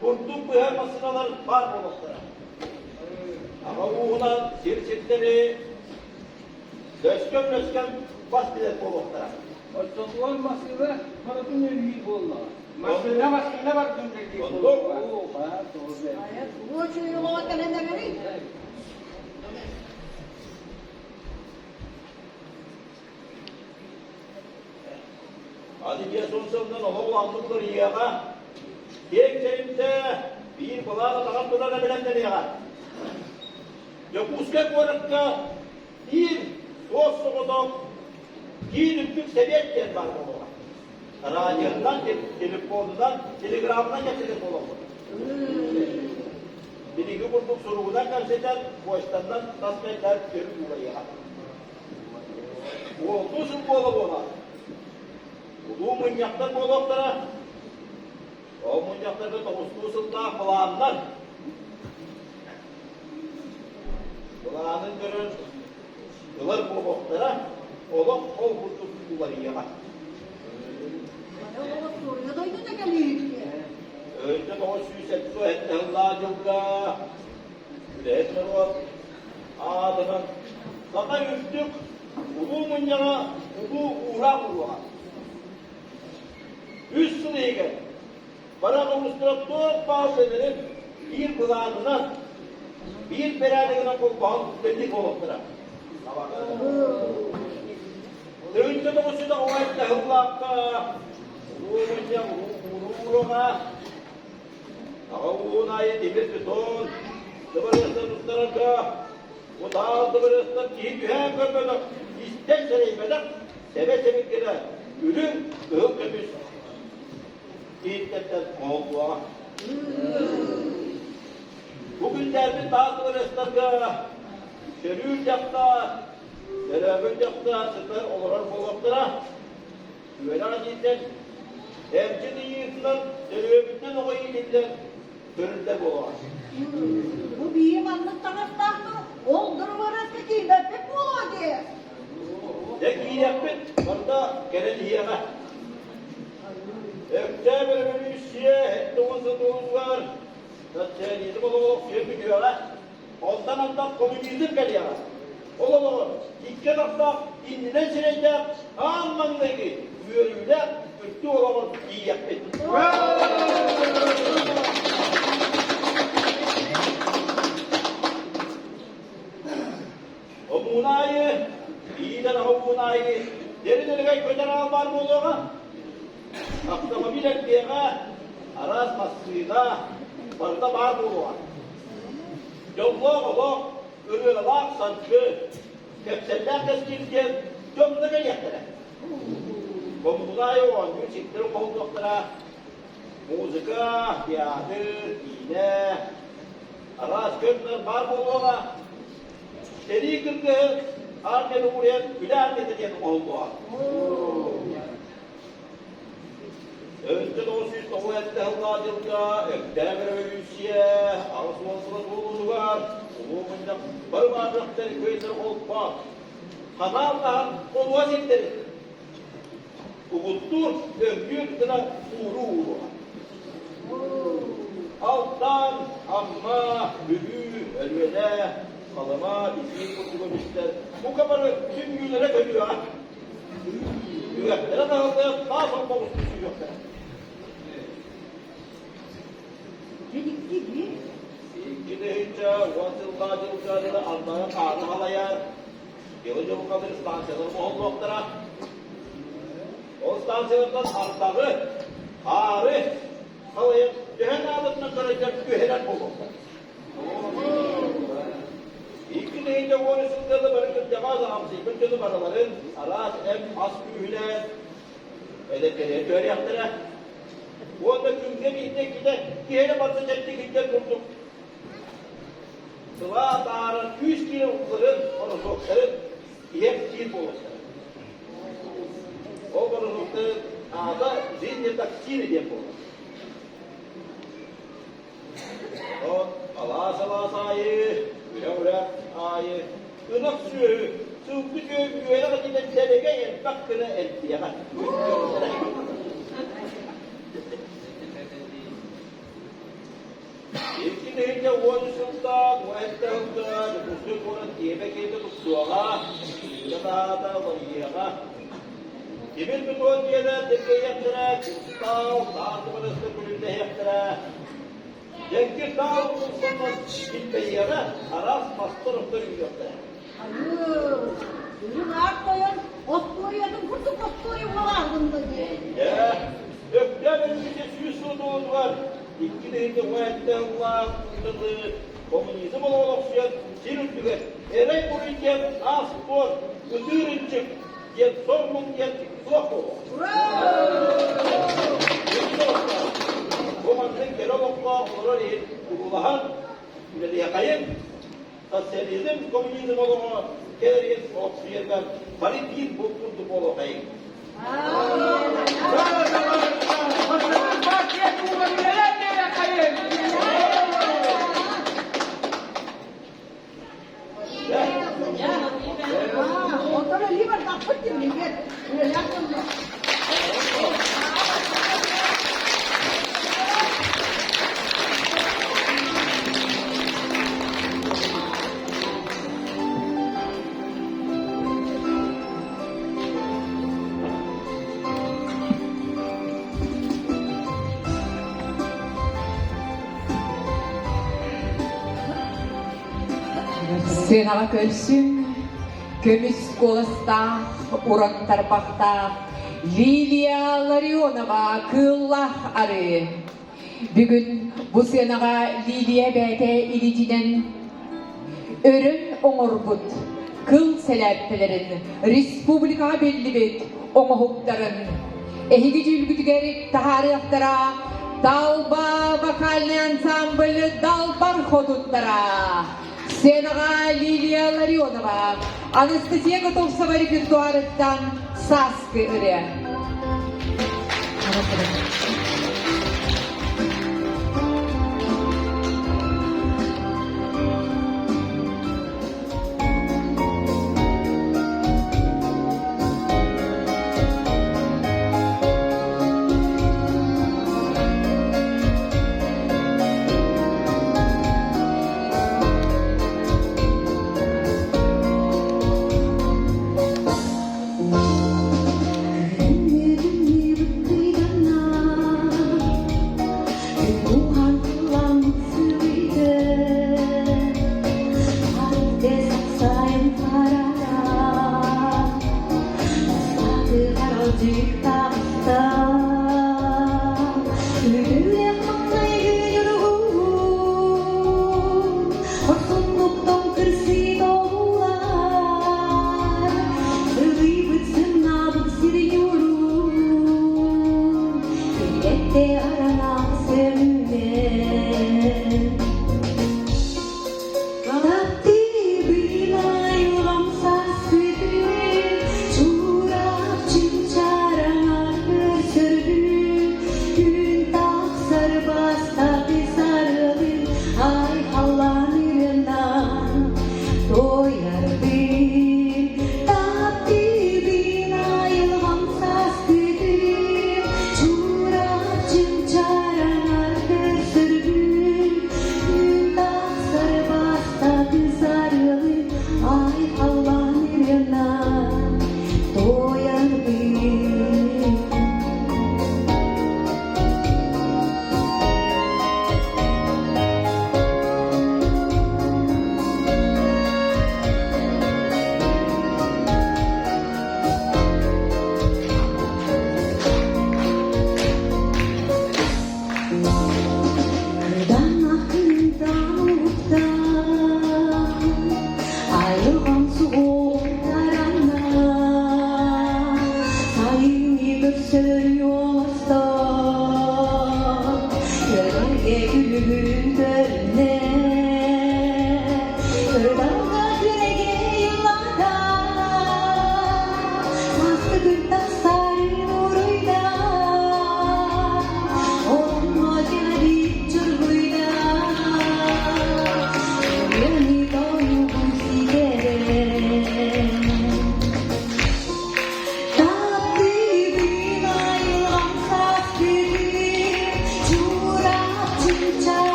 kurtu güher masinalar var boloklara. Ama uğuna sirçitleri, löskem bas bilet boloklara. Oçotuan masıyla maratın yürüyü bolla. Masına var döndürdüğü. Oldu. Oo, ha, doğru. Bu çocuk o kalender verin. Hadi diye sonsuzdan oğlanlıklar yiyağa. Tek çelimse bir bulağa takap durana bilenler yiyağa. Yokuske koyrakka bir sos soğuduk. Bir üktük sebepken var buluğa. Radyodan, telefonundan, telegramdan getirdik buluğa. Bilgi kurduk soruğuna karşıdan, boştandan tasmaylar görüp buluğa. Oldusun buluğa. Bu mınyaklar boloklara, o mınyaklarda toğustusunda kılanlar. Kılanın görür, kılır boloklara, olok kol kurtulsular yiyeler. Soruya da yine geliyor. Önce 908 yılda, üretler var, adının, saka yüzdük, ulu mınyağa, ulu uğra kuruluğa. Üstüne egen, bana oluşturup çok bağlıların bir kılağından, bir beraberine kolpağın belli oluklara. Önce de o süre o ayette hıllakka, uğrunca uğruna, uğunayı demir beton, dıbırısın ıstararka, o dağ dıbırısın ki gühen görmedik, isten sereymedik, sebe kere, ürün ığık köpüs. İddetten oldu. Bugünler bir dağ dıbırısınca, şerül yakta, beraber yakta, sıfır olarak bolaklara, güvene acıyken, hemçin iyisinden, serüvebitten o iyilinden, göründe bolar. Bu bir anlık taraftardı. Olduruvarası ki bebek mi oldu? Tek iyi yapın, orada gelen yiyeme. Ökte bir üstüye, hep doğuz var. Zaten yedim olarak sürekli diyorlar. Ondan anda komünizm geliyor. Oğlum, ilk hafta indiren sürece anlamındaki üyelüler üstü olarak iyi yapın. O munayı, iyiden o munayı, derinlerine köden almar mı oluyor? Aklama bilen diye araz masıyla barda var mı oluyor? Yollar, ürüyorlar sanki, tepseller keskinken, cömle geliyorlar. O munayı o, müzikleri kolduklara, müzika, tiyatır, iğne, araz kötler var mı oluyor? Seri kırgı, arkada uğrayan güler dediğin oldu. Önce dosyuz kuvvetli hıllacılığa, öktemir ve yüzüye, ağzı bulundu var. Umumunda barbarlıkları köyleri olup var. Kanallar oluğa zikleri. Uğuttur, öngür kına uğru. Alttan, amma, büyü, ölüene, kalıma, izin kurtulup ister. Bu kamarı tüm günlere dönüyor ha. Yüreklere dağıldı, daha sonra konuşmuşu yok. İkinci vasıllacılıklarını anlayan ağrı halaya, yılıcı bu kadar stansiyaları muholluklara, o stansiyalardan artağı, ağrı halaya, cehennametine karışacak gühelen bulundu. İki deyince bu arasında bırakın cemaat ağamsı, bütün baraların aras em as gühüle, edepleri öyle yaptıra. Bu anda günde bir de diğeri batacak dikikler durduk. Sıva dağının 100 kilometre'ın orosokların hepsi buluştu. O orosokların ağda zihni taksiri diye buluştu. O alas ayı, üre ayı, ınak suyu, sıvı güvele kadar delege el bakkını eltiye kadar. İlkin deyince oyuncusulda, muhattahımda, nüfuslu konun diyebekeyde tuttuğuna, yadağa valiyağa. Demir bir doğan diyede tepeye yaptıra, kustav, dağıtımınızda bölümde yaptıra. Cenkir dağıtımın sonuna gitmeyeğe, aras pastırıfta yaptıra. Hayır. Benim ağır koyun, Otlu'yadın kurdu Otlu'yu bulardın da diye. Ya, öpten önümüzde suyu doğuz var. İki deyince muhattahımla, komünizm olarak suyan, sirütlüge, erey buruyken az spor, ötürünçük, diye sormun diye kulak olur. Bu mantık geri okla olur değil, uygulahan, böyle yakayım, sosyalizm, komünizm olarak, geliriz, oksiyerden, bari bir bulturduk olakayım. Otola liber takut değil mi? Öyle yaptım da. Sığınağa kölsün, kömüs kolasta, uran tarpakta, Lilia Larionova kıllah arı. Bugün bu sığınağa Lilia bete ilicinen örün oңorbut, kıl seleptelerin, Respublika belli bit oңohukların, ehigi jülgütügerik tahariyatlara, dalba vokalny ansambl dalbar hodutlara, Senağa Lilia Larionova, Анастасия Готовцева репертуарыттан Саскы ыры.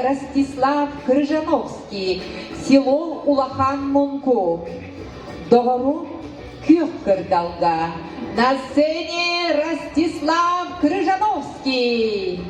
Ростислав Крыжановский, село Улахан-Монку. Доғыру күйік кірдалға. На сцене Ростислав Крыжановский.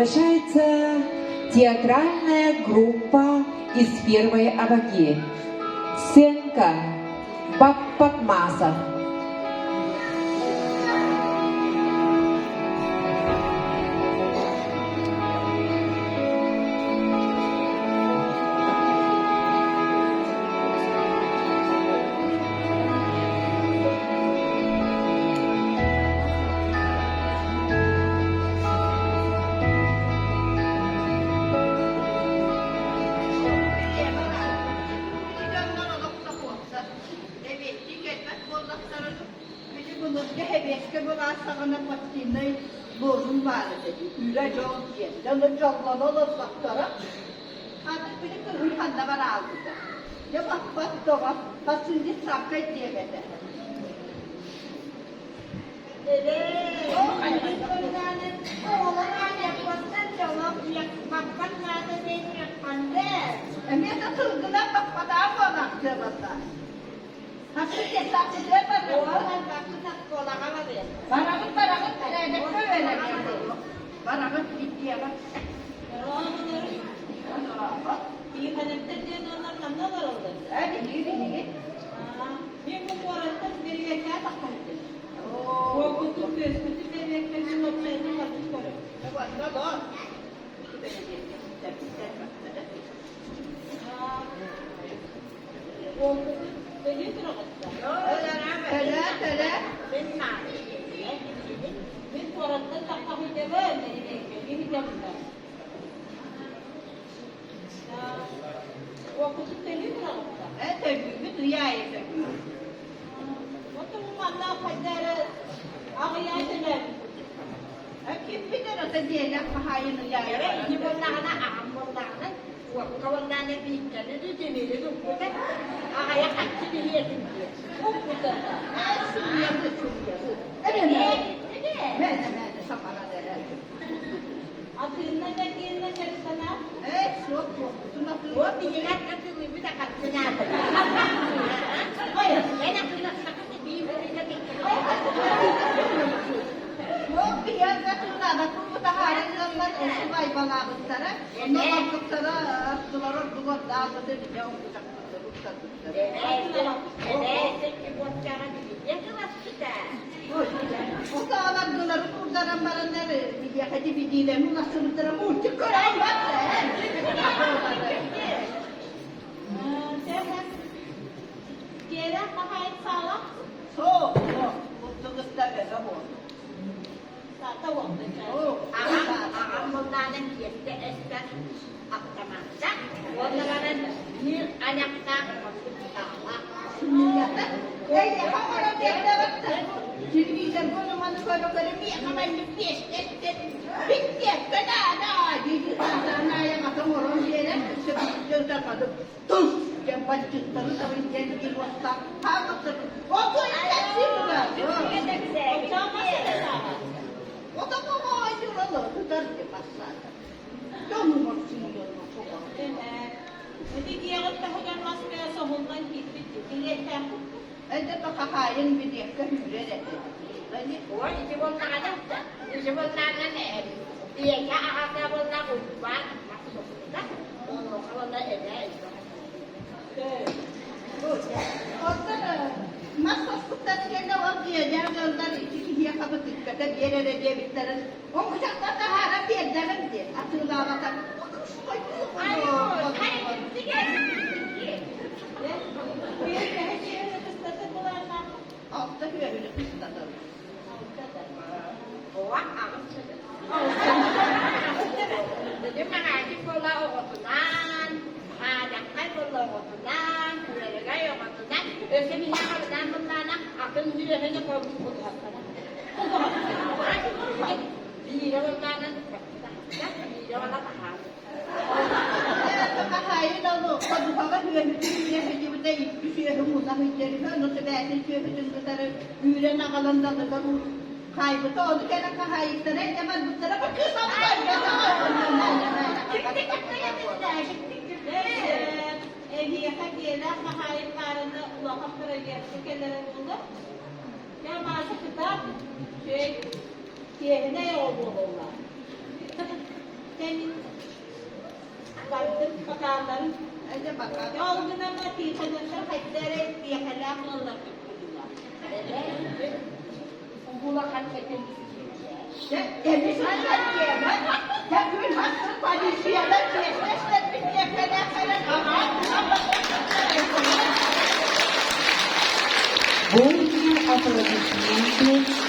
Приглашается театральная группа из первой Аваги. Сценка Паппакмаса. Ağayaydın Ata diyeler kahayını yayar. İki bunlarına ağam bunlarına. Kavanlarına büyüklerine de demeli doktorda. Ağaya kaçtı bir yedim diye. Çok güzel. Ben de sapana derim. Atığında bekleyenine çalışsana. Evet, yok. Tunasın. O bir yeler katılıyor bir de kaçsın abi. Hayır. Ben aklına sakın bir yedim. Yok bir yer katıldı. Bu da harcılanlar eşi vay bana kızlara. Ondan baktıklara attılar ordular. Daha da bir de okuyacaklar. Neyse ki borçlara gidiyor. Yakılas gider. O da alandılar kurdaran baranları. Bir yakacı bir dilemin nasıldır ama uçuk koran var da. Gelen kahayet sağlam. Soğuk. Mutlu kızlar ve sabah. Zaten oldu. Ağam bunların yedi esker aktamazsa. Onların bir ayakta Ey hamara derdi baktı. Televizyon konumanı koyuları bir yakamayın bir eşleşti. Bitti. Fena gidi sandanaya makam oran diyelim. Gözler kadıp. Tuz. Cembat çıktarı da bir kendi bir vasta. Havatır. O da istersin buna. O da baba acıralı. Tutar ki baslarda. Canım olsun yolunu çok Hadi diyelim de hocam masaya sohuldan gitti. Biletten. Elde baka hain bir diye hücre etti. o iki bunlarına da. İki bunlarına ne? Diye ya ağabey bunlar var. Nasıl olsa onu kalanlar eder. Orada masaslıktan kendi var diye dergazlar iki kişiye kapı dikkate bir yere diye bitlerin. O kucakta da hara bir derim diye. Atığını ağlatan. Hayır, hayır, Altta böyle kısladım. o ağam dedim mengaji pola okutunan, ada kai pola okutunan, kuliah okutunan, seminyak okutunan menana, akan hilangnya kalau okutunan. Di dalam kanan, di dalam tahan. Evet, baka hain oldu. Kadıkala hüyemizin hüyemizde bir şey hümuza hüyemizde. Nasıl belki hüyemizin kızları hüyemizin ağalarında da bu kaybı da oldu. Gene kahayıklara hemen bu tarafa kısa var. Eviyaka gelen kahayetlerinde ulakak kıracaksı kellere buldu. Ya bazı kitap yerine yol bulurlar. Senin baktım bakanların Hadi bakalım. yoluna natifelerler haklere diyekeler kullanırlar. Bulakan kedim. Emin diyemem. Ya gün hakkı padişiyada kesmesle bir tepede falan ama. Больше аплодисменты.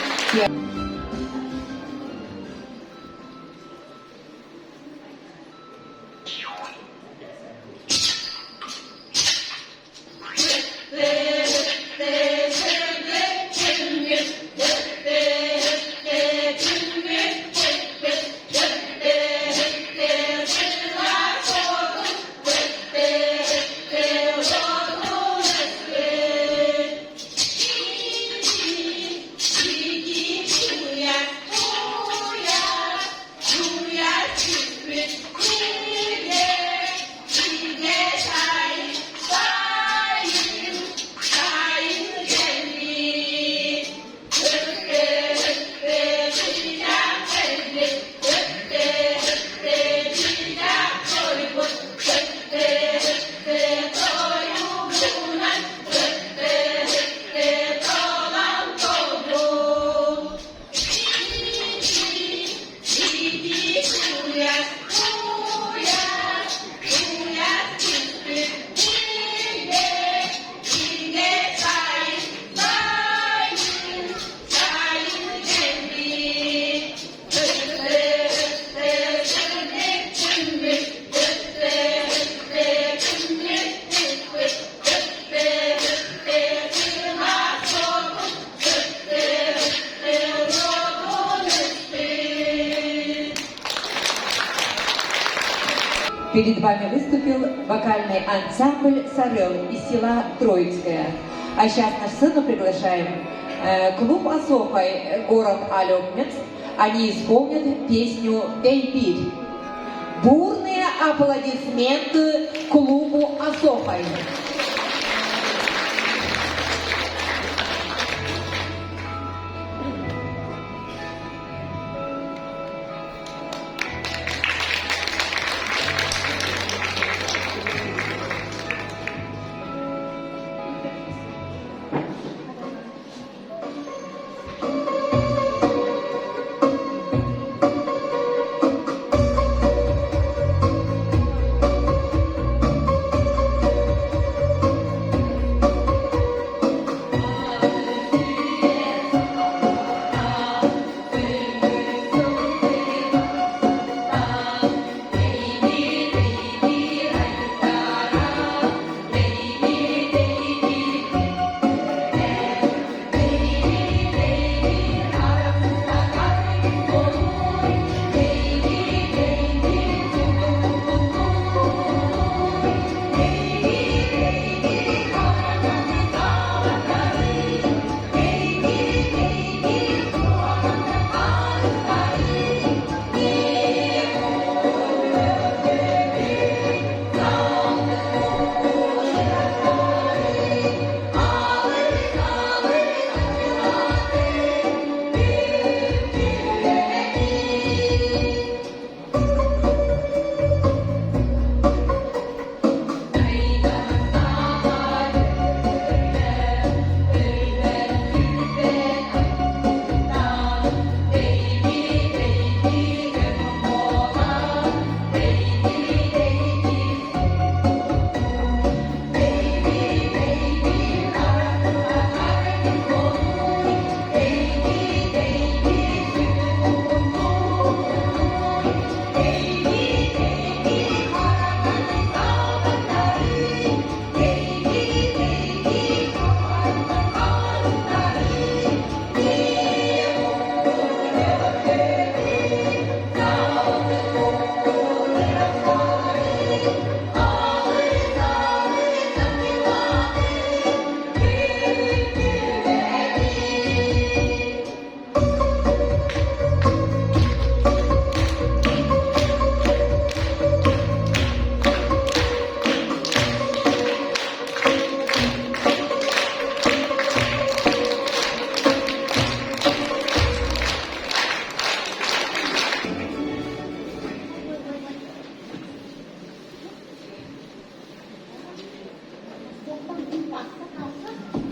Перед вами выступил вокальный ансамбль «Сорел» из села Троицкое. А сейчас на сцену приглашаем клуб «Асохай», город Алёкмец. Они исполнят песню «Тейпирь». Бурные аплодисменты клубу «Асохай».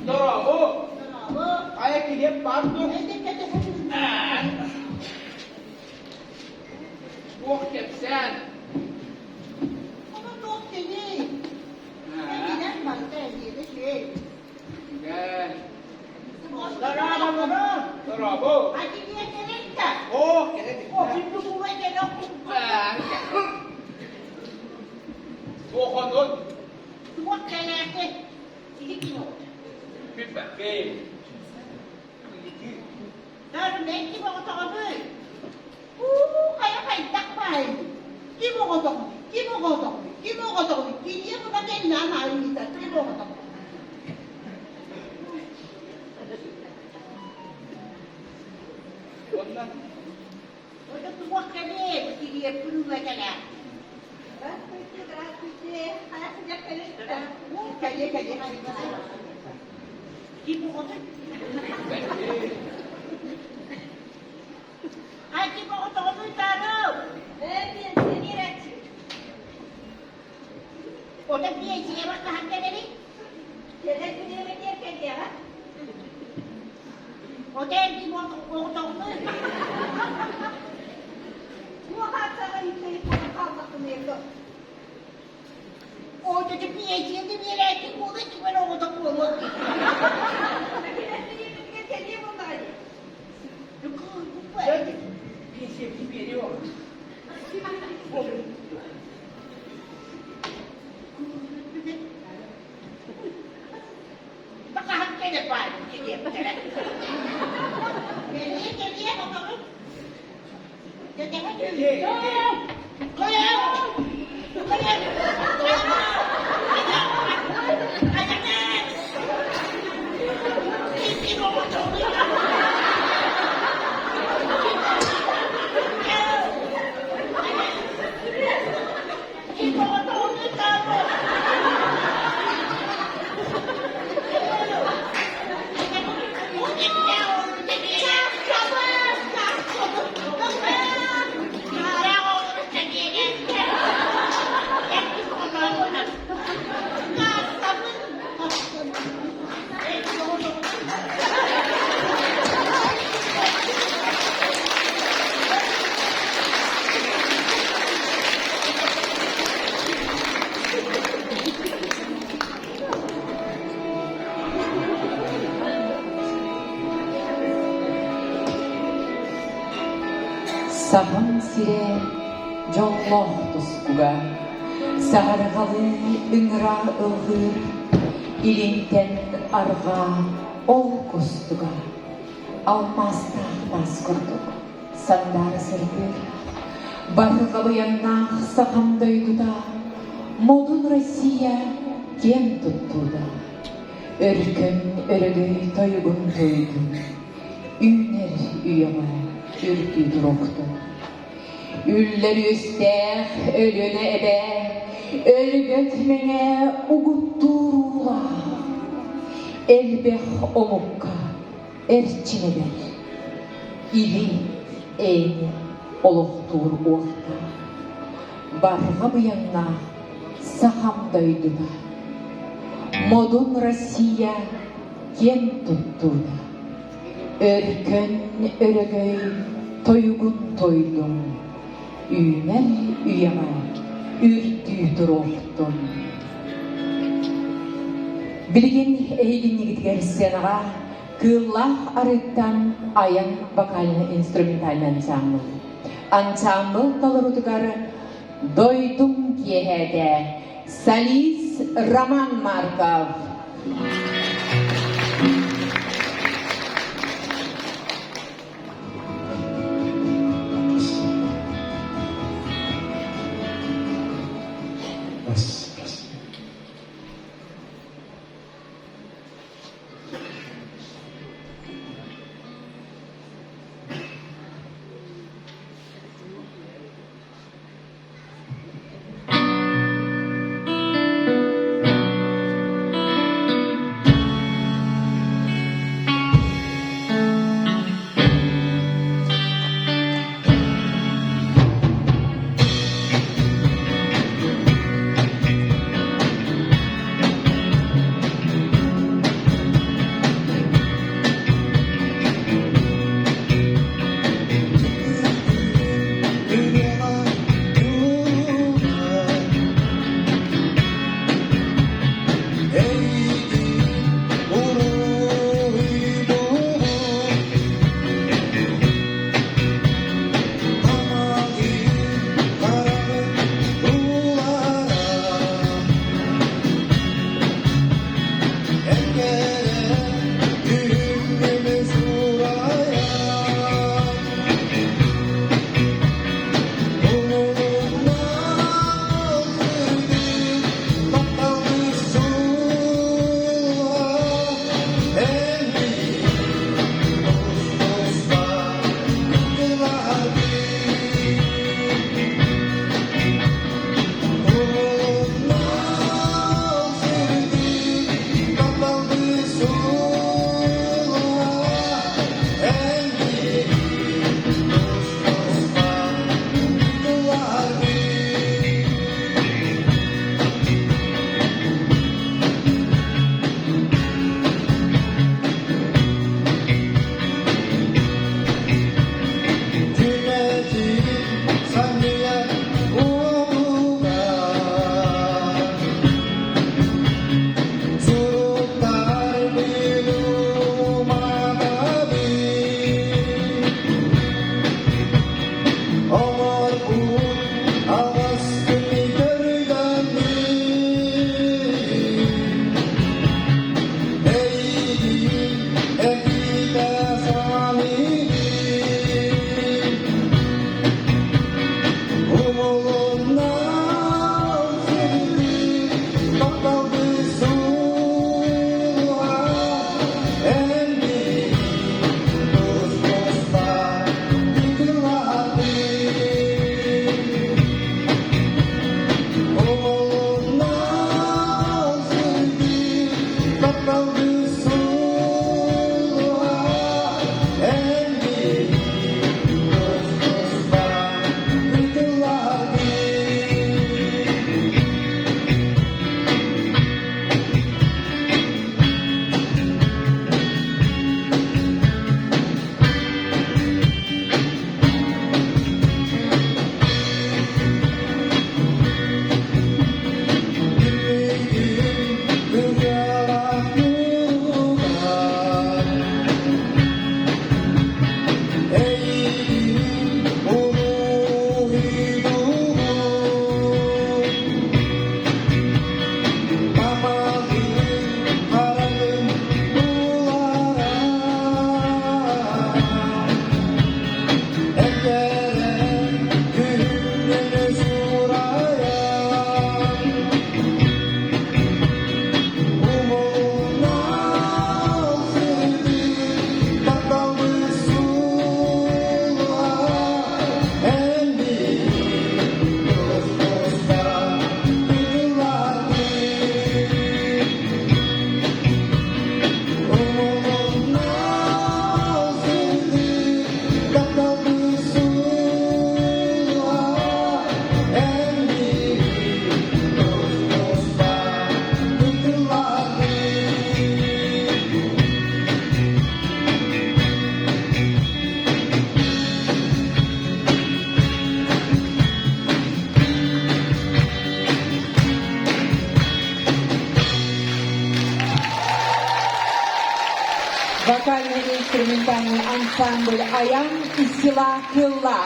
Bravo! Ayak gidip pardon. Oh kepsen. Ama çok seni. Eskiden başka evde şey. Gel. Bravo. Bravo. Hadi diye gerek de. Oh gerek. O şimdi bu ve gerek. Oh konun. Bu kelerde. İlik mi oldu? Bir bakayım. Darım ne gibi otobü? Kaya kaydak bay. Kim o otobü? Kim o otobü? Kim o otobü? Gidiyor mu da kendine anayımızda? Kim o otobü? Ondan. Orada tuğak kale. Gidiyor bunu ve kale. Здравствуйте. Hayat sıcak kale. Kale kale. Kim o otobü? Hadi bu otobü tarım. Orada bir eşeğe bak hangileri? O değil bir otobü. Bu hastalar yükselip bunu kalmasın evde. Orada da bir eşeğe de bir erkek olur ki ben o otobü olur. Baka hangi de var? Geliye bakalım. Geliye. Koyalım. Sahın sire jolloh tuskuga, sahargalı ıngıra ılgır, ilinten arga ol kustuga, almasta ahmas kurduk, sandar sırgır, barıgalı yannak sahamdaydı da, modun Россия kem tuttu da, örkün örgüy toygun toygun, üner üyama, ürkü duroktu. Ülleri üstek, ölüne ebe, ölgötmene ugutturula. Elbek omukka, erçine ber. İli, eyni, oluqtur orta. Barga bu yanna, sahamdaydı da. Modun Россия kem tuttu da. Örkün örgöy, toygun toydum. Üner üyeme, ürtü duroktun. Bilgin eğilin yigitger scenaga, kıllah arıttan ayan vokalny instrumental ensemble. Ensemble talarutugar doydum kiyehede, Salis Roman Markov. ансамбль «Аян» из села Кылла.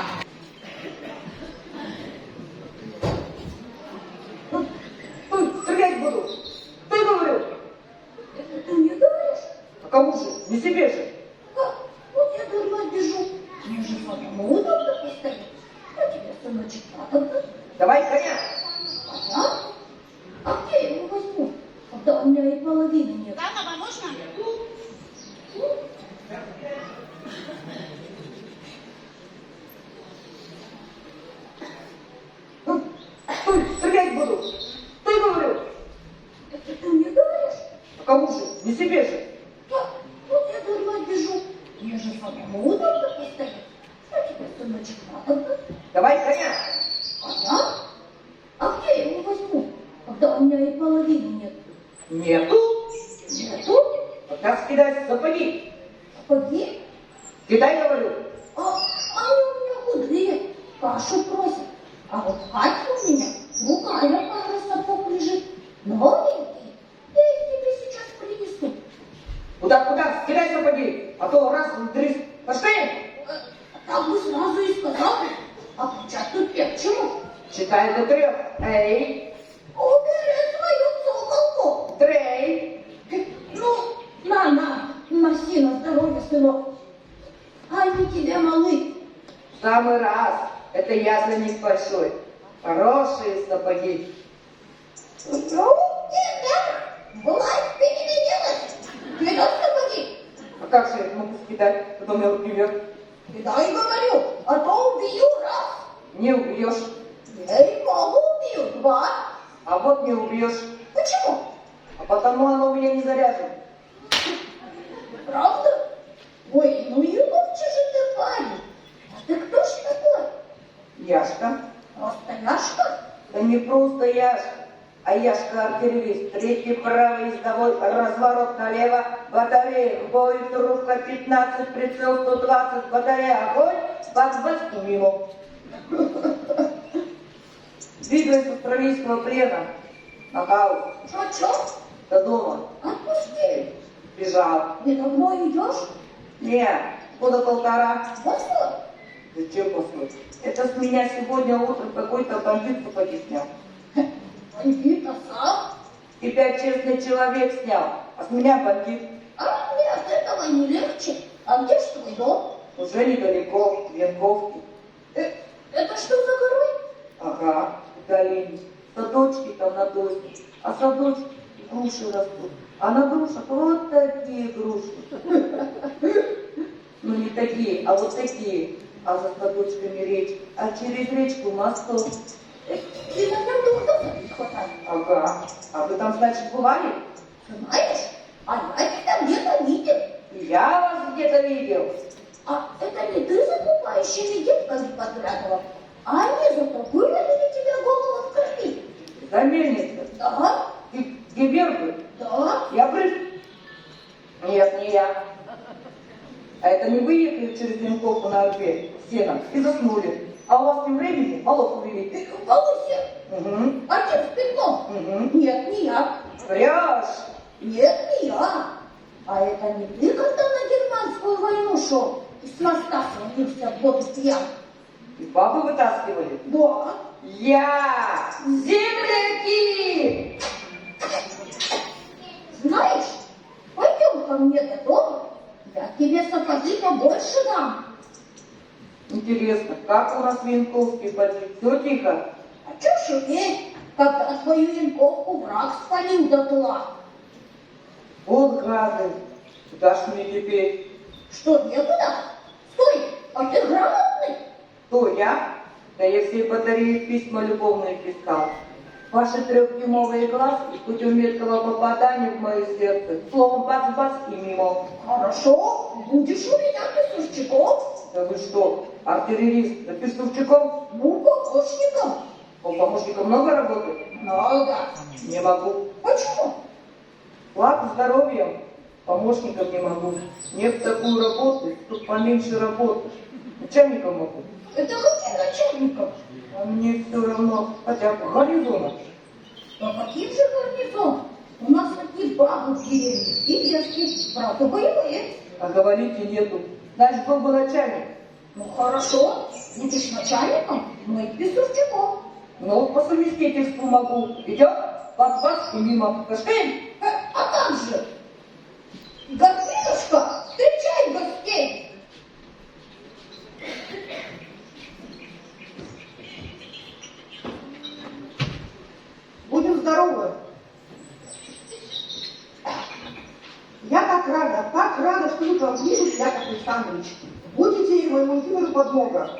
Стрелять буду. Ты говорил? Это ты мне говоришь? А кому же? Не себе же. Как? Вот я дурно бежу. Мне же самому удобно постоять. А тебе, сыночек, надо? Давай коня. Коня? А где я его возьму? Когда у меня и половины нет. Папа, можно? Стой, стрелять буду. Ты говорил? Это ты мне говоришь? А кому же? Не себе же. Как? Вот я дурно бежу. Мне же самому удобно постоять. А тебе, сыночек, надо? Давай коня. Коня? А где я его возьму? Когда у меня и половины нет. Нету. Нету? Тогда скидай сапоги. Сапоги? Кидай, говорю. Они у меня худые, кашу просят. А вот в хате у меня другая пара сапог лежит, новенькие. Я их тебе сейчас принесу. Куда? Скидай сапоги. А то раз, три. Пошли. Так бы сразу и сказал. А кричать тут не к чему. Читай до 3. Эй. Убери свою цоколку. 3. Ну, носи на здоровье, сынок. Они тебе малы. В самый раз. Это я для них большой. Хорошие сапоги. Ну, тебя, власть ты не делаешь. Кидай сапоги. А как же я их могу скидать? Потом я руки вверх. Кидай, говорю, а то убью раз. Не убьешь. Я и маму убью два. А вот не убьешь. Почему? А потому оно у меня не заряжено. Правда? Ой, ну и ловче же ты, парень. А ты кто ж такой? Яшка. Просто Яшка? Да не просто Яшка, а Яшка-артиллерист. 3-й правый ездовой, разворот налево, батарея, в бою, трубка 15, прицел 120, батарея, огонь, бац-бац и мимо. Двигаясь с австралийского плена, нокаут, Чё? до дома, Отпусти. бежал. Недавно идешь? Не, года 1,5. Постой. Зачем посмотреть? Это с меня сегодня утром какой-то бандит сапоги снял. Бандит, сам? Тебя честный человек снял, а с меня бандит. А мне от этого не легче. А где ж твой дом? Уже недалеко, в Янковке. Это что за горой? Ага, в долине. Садочки там на доске. А садочки груши растут. А на грушах вот такие груши. Ну не такие, а вот такие. А за садочками речка. А через речку мосток. Ты на продуктов не хватает. Ага. А вы там, значит, бывали? Знаешь, а я тебя где-то видел. И я вас где-то видел. А это не ты закупающими детками подглядывал, а они зато вывалили тебе голову в крови. За мельница. Да, Гибербы. да. Я прыг. Нет, не я. А это не вы ехали через Янковку на Альпе сеном и заснули. А у вас тем временем полосу вели. Волосе. Угу. Отец пятно. Угу. Нет, не я. Врешь. Нет, не я. А это не ты, когда на германскую войну шел и с моста садился в воду пьян? И бабы вытаскивали? Да. Я! Земляки! Знаешь, пойдем ко мне до дома, я тебе сапоги побольше дам. Интересно, как у нас в Янковке почти? Все тихо? А чё шуметь, когда твою янковку враг спалил дотла? Вот гады. Куда ж мне теперь? Что, некуда? Стой, а ты грамотный? Кто я? Да я всей батарее письма любовные писал. Ваши 3-дюймовые глазки путем меткого попадания в мое сердце. Словом бац-бац и мимо. Хорошо, будешь у меня писушчиком? Да вы что, артиллерист, да пистовчиком? Ну, помощником. У помощника много работы? Много. Не могу. Почему? Ладно, здоровьем. Помощником не могу. Нет такую работу, тут поменьше работы. Начальником могу. Это каким начальником? А мне все равно, хотя бы гарнизона. Да каким же гарнизон? У нас одни бабы в деревне и девки, правда, боевые. А говорите, нету. Наш был бы начальник. Ну хорошо, будешь начальником, мы тебе сурчаком. Ну, по совместительству могу. Идет? Бац-бац и мимо. Кашкаем? А как же? Гординушка, встречай гостей. Будем здоровы. Я так рада, что вы поближе, Яков Александрович. Будете моему Владимиру подмога.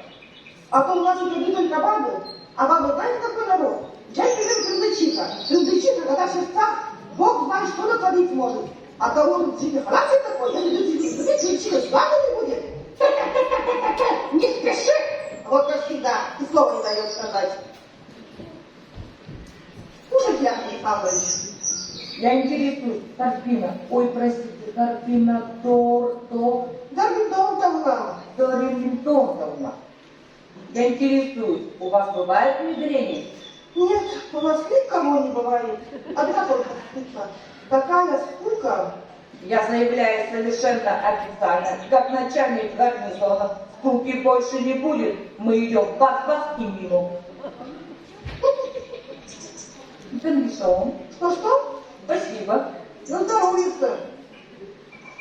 А то у нас тут одни только бабы. А бабы знаете, какой народ? Взять, например, Трындычиха. Трындычиха, когда в сердцах, Бог знает, что натворить может. А того тут тебе характер такой, я люблю тебе, Трындычиха с вами не будет. Не спеши. Вот как всегда, и слова не дает сказать. Слушайте, Яков Александрович. Я интересуюсь. Карпина. Ой, простите, Карпина Доринтоновна. Я интересуюсь, у вас бывает мигрень? Нет, у нас никого не бывает. Одна только скука. Такая скука. Я заявляю совершенно официально, как начальник гарнизона. Скуки больше не будет. Мы идем бац-бац и мимо. Донесем. Что? Спасибо. На здоровье, сэр.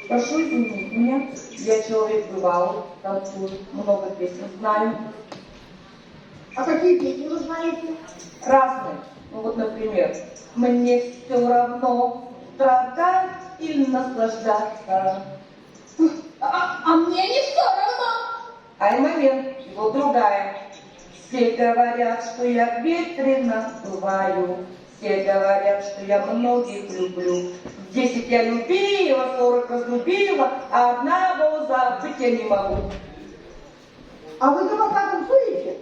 Прошу извинить меня. Я человек бывалый, танцую, много песен знаю. А какие песни вы знаете? Разные. Ну вот, например, мне все равно страдать или наслаждаться. А мне не все равно. Ай, момент, его другая. Все говорят, что я ветрено бываю. Все говорят, что я многих люблю. 10 я любила, 40 разлюбила, а одного забыть я не могу. А вы дома как танцуете?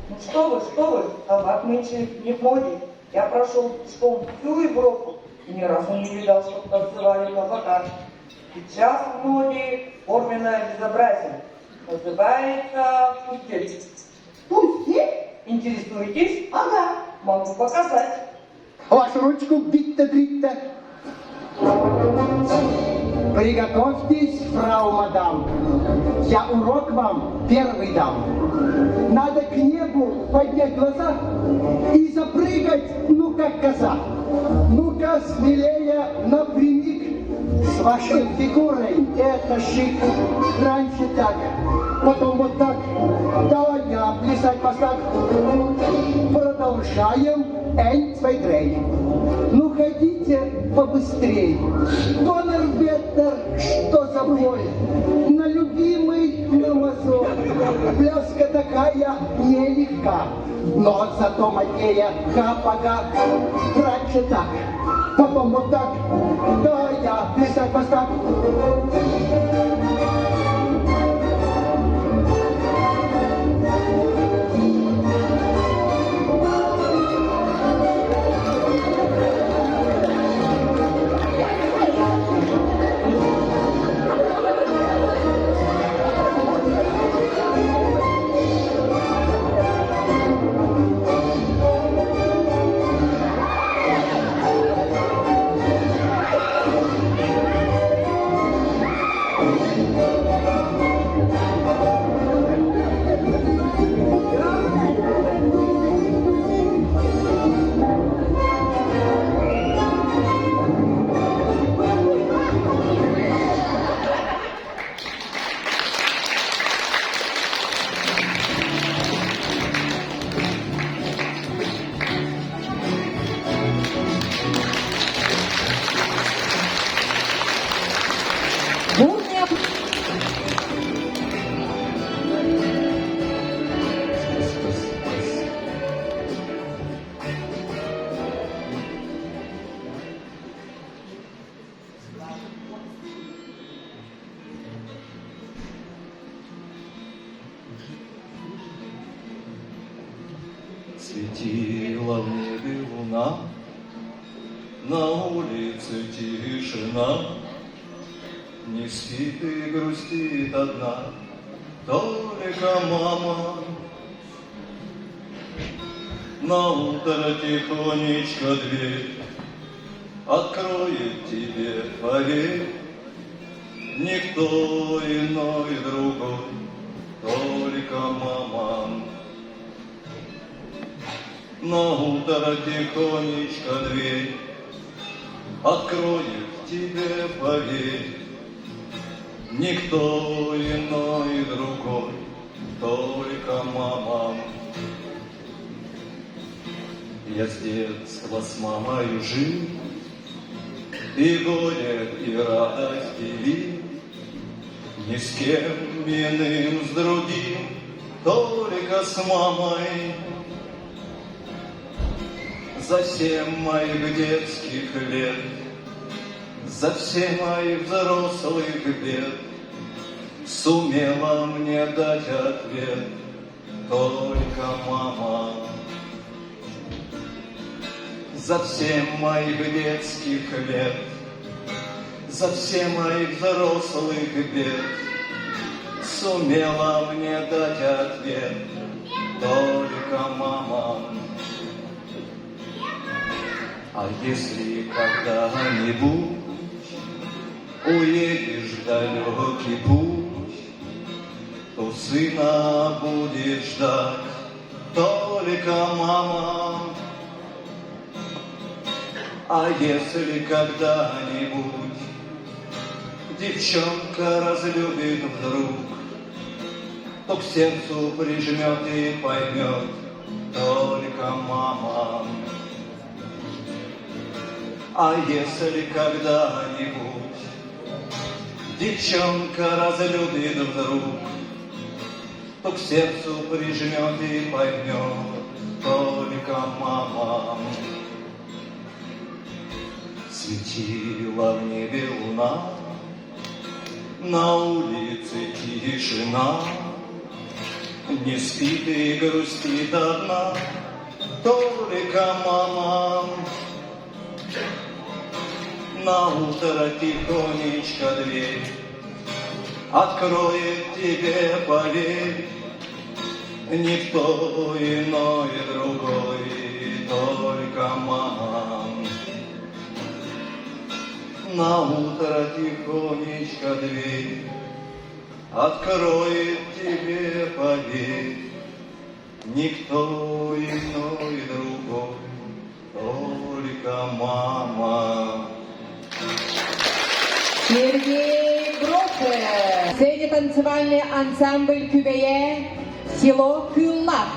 Ну что вы, табак нынче не ходит. Я прошел пешком всю Европу и ни разу не видал, что танцевали табака. Сейчас в моде форменное безобразие. Называется пустель. Пустель? Интересуетесь? Ага. Могу показать. Вашу ручку битта-дритта. Приготовьтесь, фрау мадам. Я урок вам первый дам. Надо к небу поднять глаза и запрыгать, ну как коза. Ну-ка смелее напрямик. С вашей фигурой это шик. Раньше так, потом вот так. Да, я плясать поставь. Продолжаем. 1, 2, 3. Ну ходите побыстрей. Что нерветер, что за боль. На любимый намазон. Пляска такая нелегка. Но зато Матея хапага. Раньше так, потом вот так. Да, я плясать поставь. Светила в небе луна, на улице тишина, не спит и грустит одна только мама. На утро тихонечко дверь откроет тебе, поверь, никто иной другой, только мама. На утро тихонечко дверь откроет тебе, поверь, никто иной другой, только мама. Я с детства с мамою жил, и горе, и радость делил, ни с кем иным, с другим, только с мамой. За 7 моих детских лет, за все мои взрослых бед, сумела мне дать ответ только мама. За все моих детских лет, за все моих взрослых бед, сумела мне дать ответ только мама. А если когда-нибудь уедешь в далекий путь, то сына будет ждать только мама. А если когда-нибудь девчонка разлюбит вдруг, то к сердцу прижмет и поймет только мама. А если когда-нибудь девчонка разлюбит вдруг, то к сердцу прижмет и поймет только мама. Светила в небе луна, на улице тишина, не спит и грустит одна только мама. На утро тихонечко дверь откроет тебе, поверь, никто иной другой, только мама. На утро тихонечко дверь откроет тебе, поверь, никто иной другой, только мама. Сергей Грофе. Сцене танцевальный ансамбль Кюбее, село Кюллах.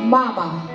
Мама.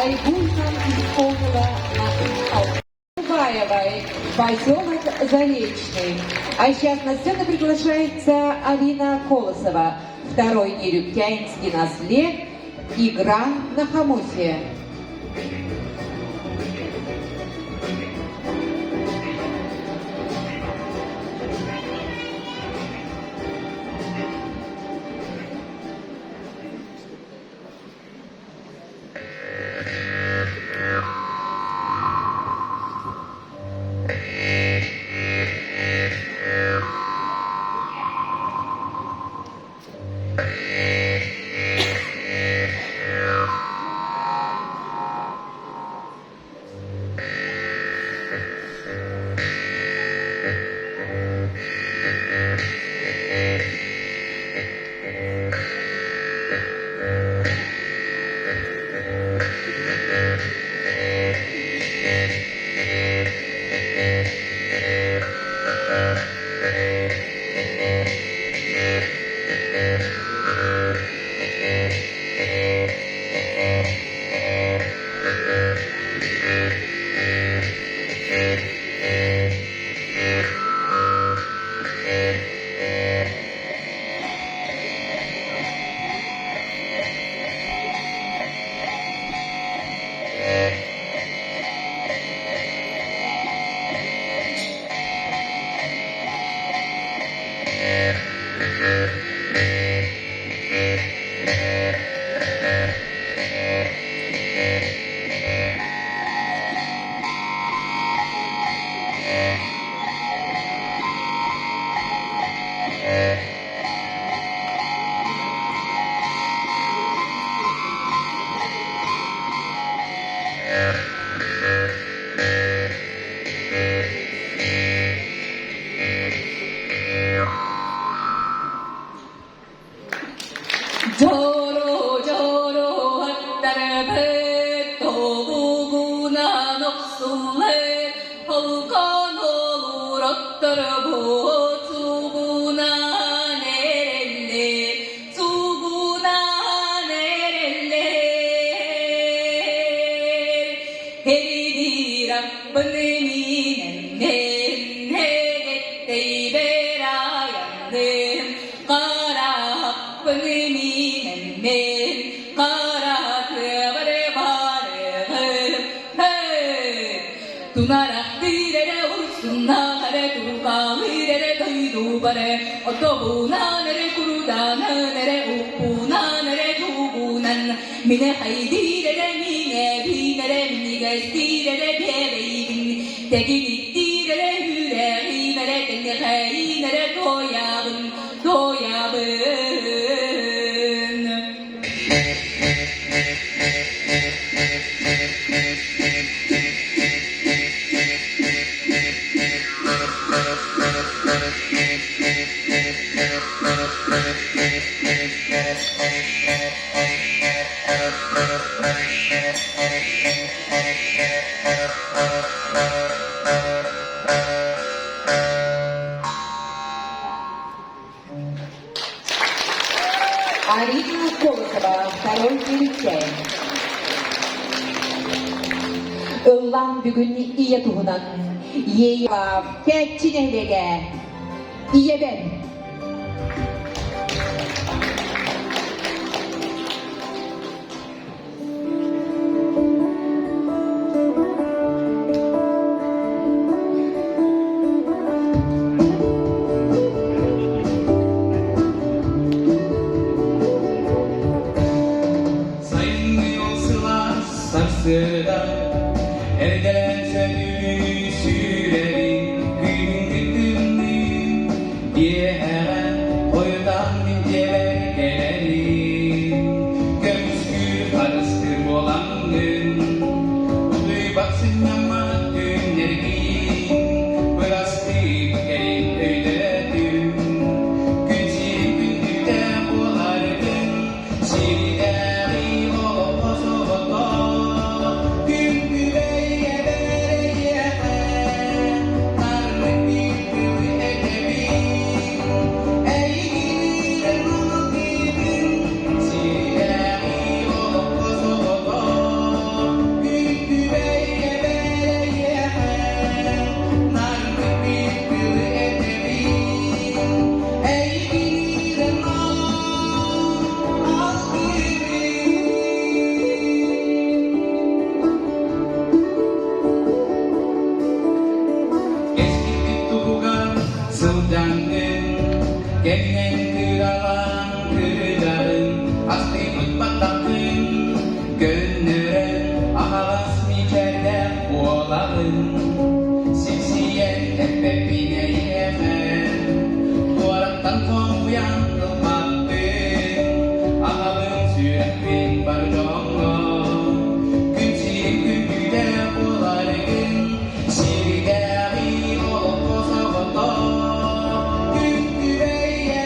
Айгульна исполнила на Баевой, поселок Заречный. А сейчас на сцену приглашается Алина Колосова, второй Нерюкянский наслед, игра на хомуте. Otorobo Tsuguna Nerelle Tsuguna Nerelle Heridira Banemi Nen Hegette Bera Yandim Kara Banemi Nen Kara Kevare Bare Hey Tunarak Direre Ursunna Hare Turka Hirere Kaidu Bare Otobuna Nere Kurudana Nere Upuna Nere Tugunan Mine Haidire Mine Binere Migastire Bebin Tegidire Hüre Nere Tenere Nere Toyabın Toyabın Арина Колосова, Король Ülke. Öllan bugün iyi tuğunan, iyi keççinehlige, iyi ben. Sarsıda erdelense yürü sürerim gündüzümü diye hemen koyudan inceler gelelim gömüskür karıştır olanın duy baksın ama günler giyin bıraksın gelin öyledim güçlü gündüzde bulardın şiirleri olup bozuldu. Gengen kralan kırların asli mutbattakın gönlüren ahalas miçerde oğlanın simsiyen hepepine yemen duvaraktan son uyanılmaktın ahalın sürekli barjongo gün silip gündüde olargın silideri olup bozavato gün güveye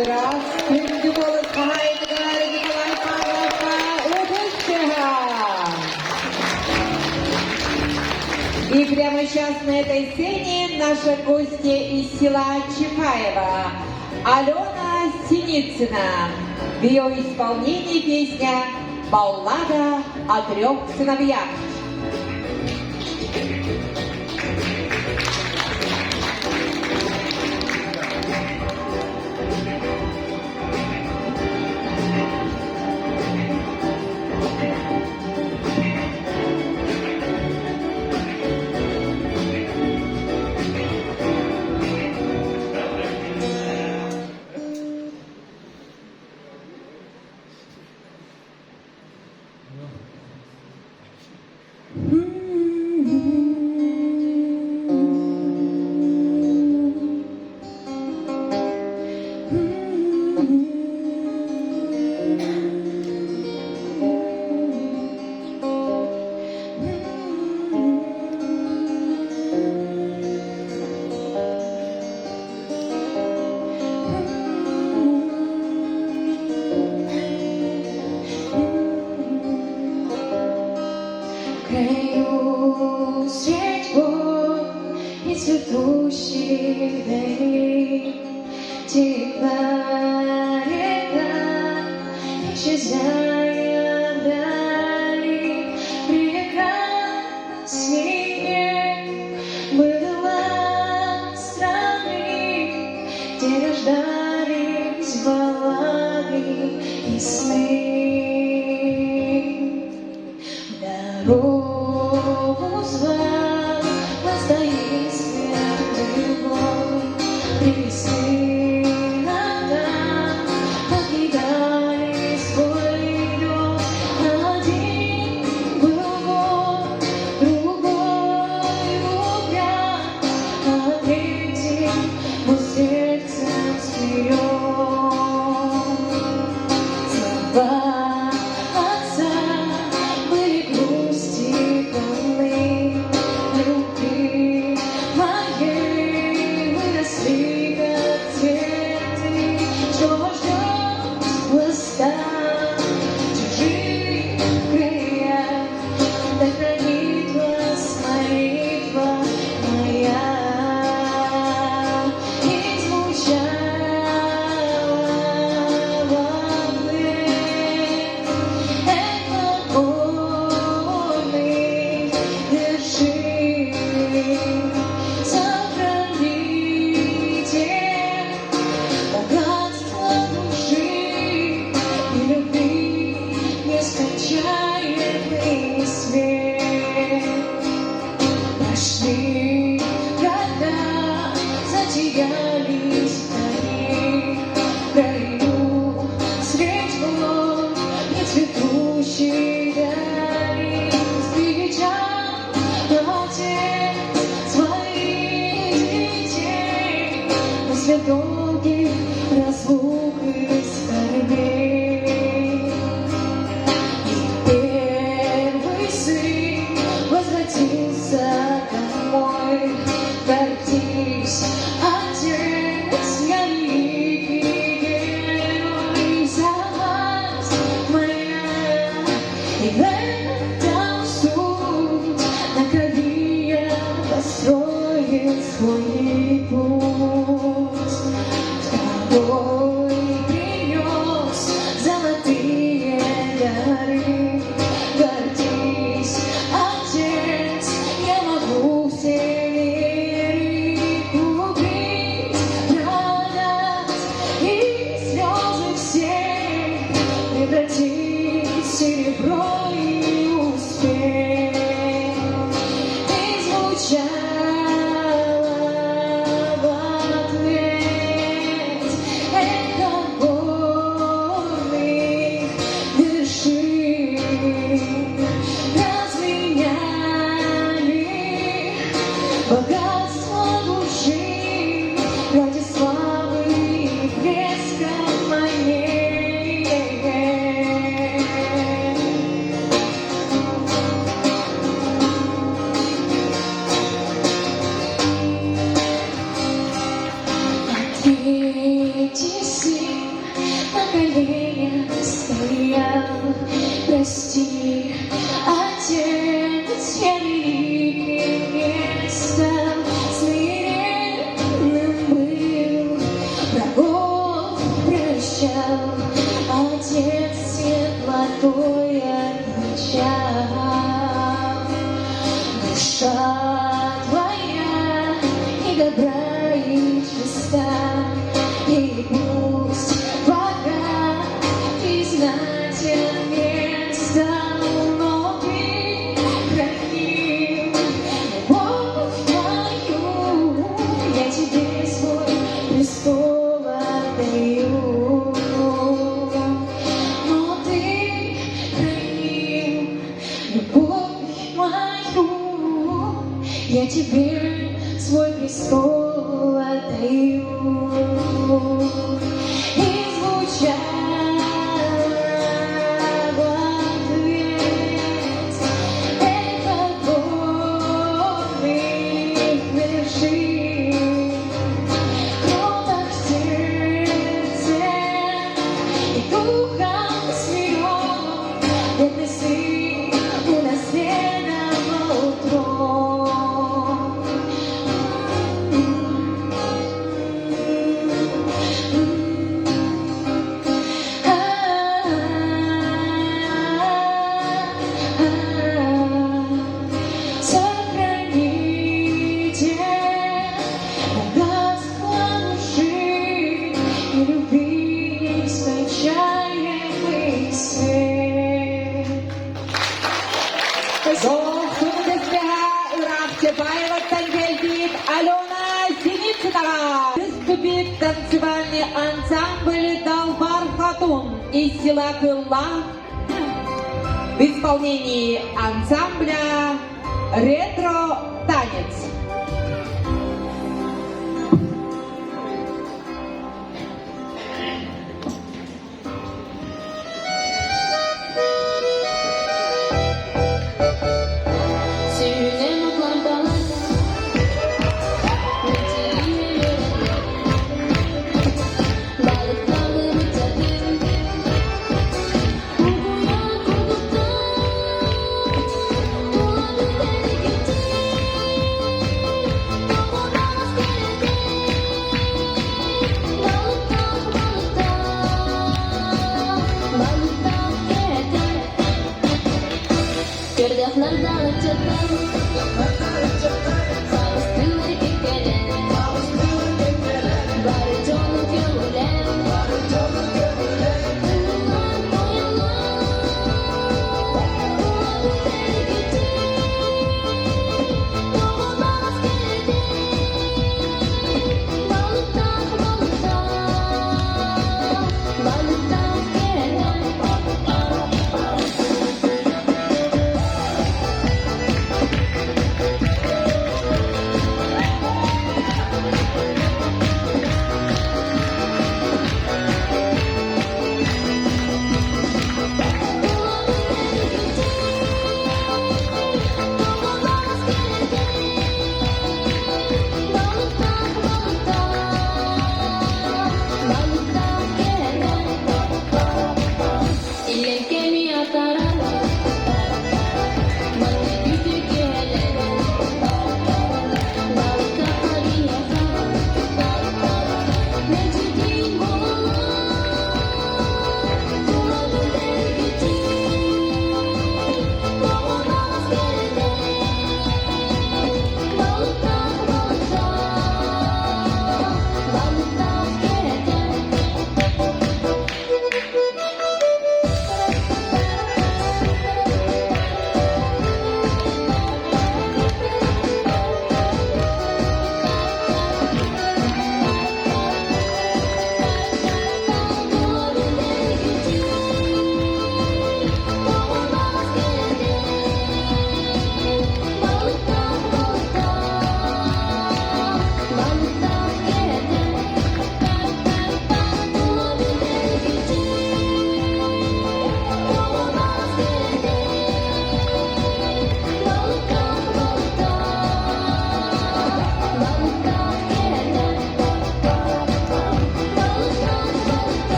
Biraz gündü olur kahaydılar Nikolay Pavlov'a И прямо сейчас на этой сцене наша гостья из села Чапаева, Алена Синицына. В ее исполнении песня «Баллада о 3 сыновьях». Краю средь гор и цветущих долин текла река, исчезая вдали. Прекраснее была страны, где рождались баллады и сны. Дорогу звал воздействием любовь, привезли нам, покидали свой дом. Один был год, другой угряд, а третий был сердцем вперед. Слова отца были грусти полны, любви моей выросли как цветы, что ждет хвоста чужих края. Да хранит вас молитва моя, и звучала во мне. Это горный вершин, сохраните богатство души и любви, нескончаемый свет. Прошли года, затерялись они в краю средь гор и цветущей дали. Встречал отец своих детей после долгих разлук и скорбей. И первый сын возвратился домой. Гордись, отец, я великий герой, вся мать моя. И в этом суть, на крови я построил свой путь. коленях стоял. Прости, Отец, я великим не стал, смиренным был, врагов прощал, Отец светлотой отвечал. Душа твоя и добра, и чиста, и пусть врага признатель места, но ты храни любовь мою, я тебе свой престол отдаю. Но ты храни любовь мою, я тебе свой престол отдаю. И звучал в ответ эхо горных вершин, кроток в сердце и духом смирен, бедный сын унаследовал трон. Сохраните богатство души и любви нескончаемый свет. Dostumuzda Irak Чапаеваттан келдик Алена Синицынова. Выступит танцевальный ансамбль «Далбар Хатун» из села Кылла в исполнении ансамбля «Ретро-танец». Sürünen otlar dağlarda, müteğime balıklarımı tadım, kurguya kurdukta, dolabıları gitti, doğuramaz geldi, balıktan geldi. Пердяхлардан өтчеттен, сабыстыры кеккенен, баритону көңілен, ұлынан қойылан, ұлабылары кетті, doğuламaz geldi, balıktan geldi.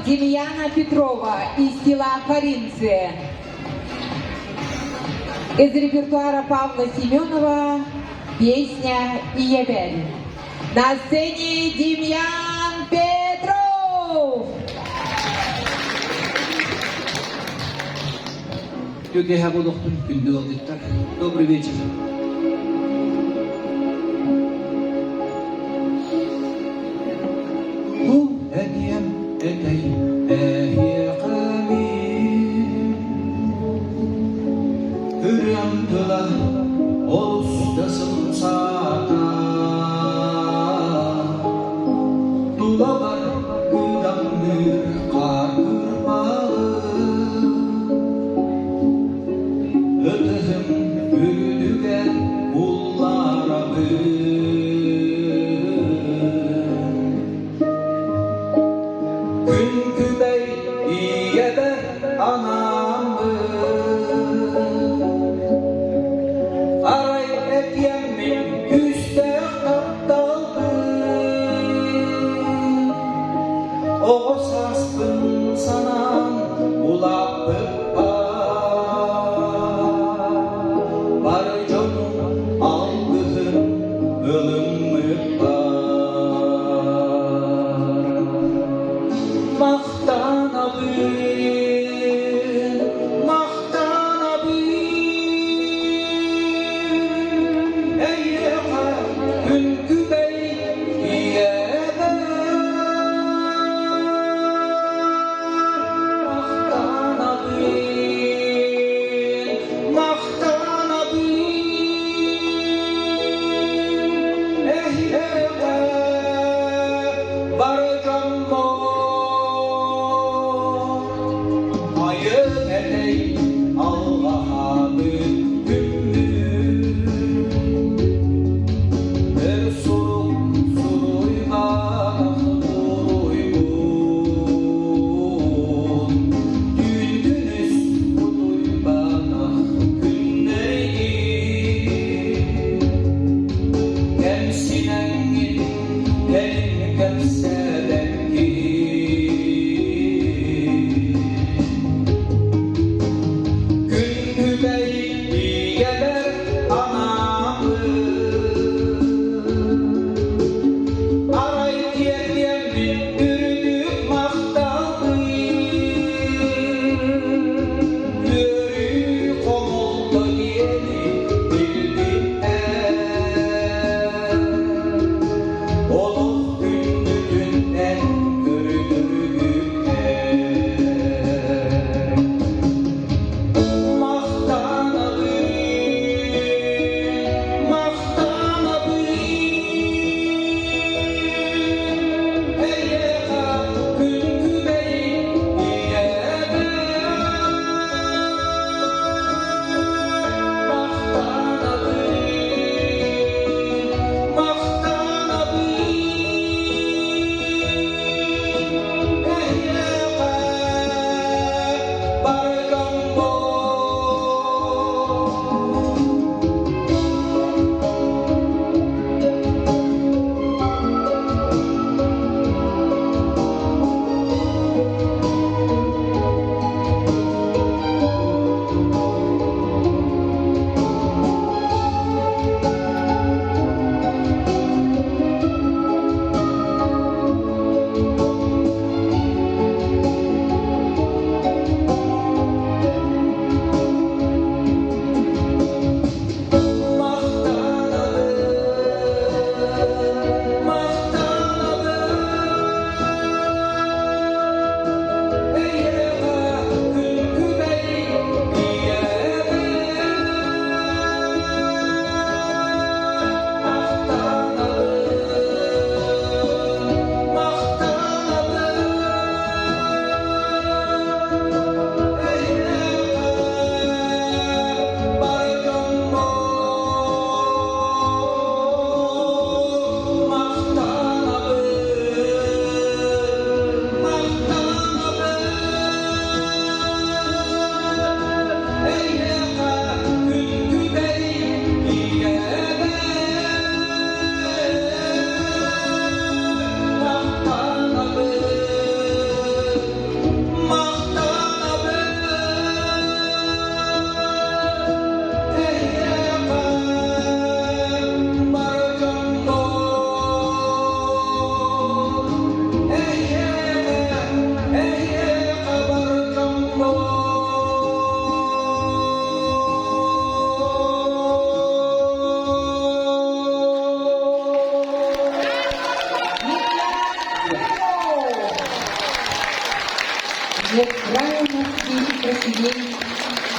Демьяна Петрова из села Харинцы. Из репертуара Павла Семенова песня «Иебель». На сцене Демьян Петров. Тёгеһэ болуктун күндү алдыктар. Добрый вечер. Бу әдием әтәй әһие камин. Үрәм тула олустасын сата. Тула бар уйдан мür кар кырмалы. Ötühüm ülüge ullara Gün kübey iye ben anam Aray et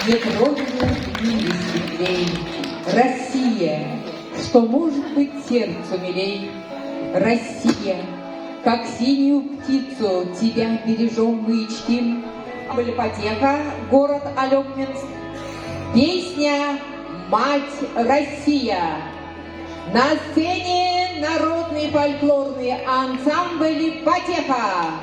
Нет родины в мире светлей. Россия, что может быть сердцу милей? Россия, как синюю птицу тебя бережем мы и чтим. Ипотека, город Алёкминск. Песня «Мать Россия». На сцене народный фольклорный ансамбль «Ипотека».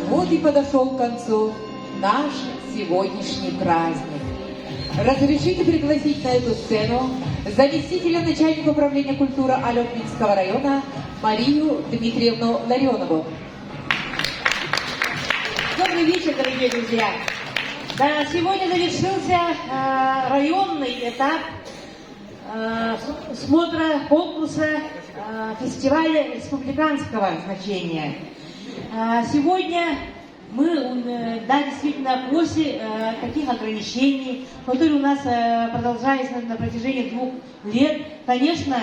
Вот и подошел к концу наш сегодняшний праздник. Разрешите пригласить на эту сцену заместителя начальника управления культуры Алёкминского района Марию Дмитриевну Ларионову. Добрый вечер, дорогие друзья. Да, сегодня завершился районный этап смотра конкурса фестиваля республиканского значения. Сегодня мы, да, действительно, после таких ограничений, которые у нас продолжались на протяжении 2 лет, конечно,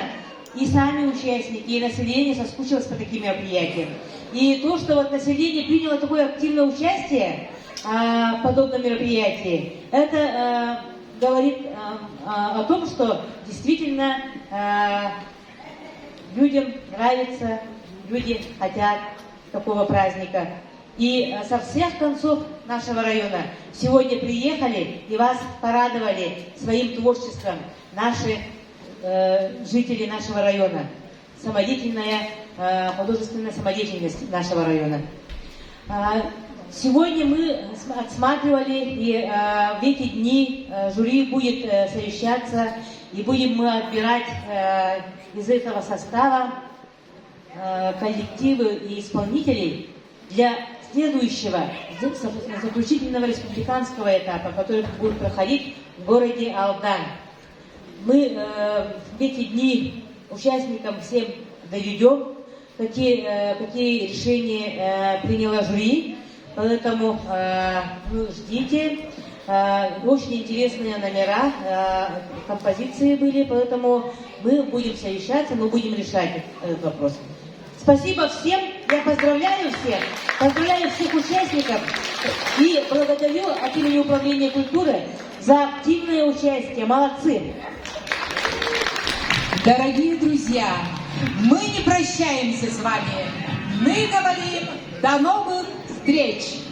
и сами участники, и население соскучилось по таким мероприятиям. И то, что вот население приняло такое активное участие в подобном мероприятии, это говорит о том, что действительно людям нравится, люди хотят такого праздника. И со всех концов нашего района сегодня приехали и вас порадовали своим творчеством наши жители нашего района. Самодеятельная, художественная самодеятельность нашего района. Сегодня мы отсматривали, и в эти дни жюри будет совещаться, и будем мы отбирать из этого состава коллективы и исполнителей для следующего заключительного республиканского этапа, который будет проходить в городе Алдан. Мы в эти дни участникам всем доведем, какие решения приняло жюри, поэтому ждите. Очень интересные номера, композиции были, поэтому мы будем совещаться, мы будем решать этот вопрос. Спасибо всем, я поздравляю всех участников и благодарю от имени Управления культуры за активное участие. Молодцы! Дорогие друзья, мы не прощаемся с вами. Мы говорим до новых встреч!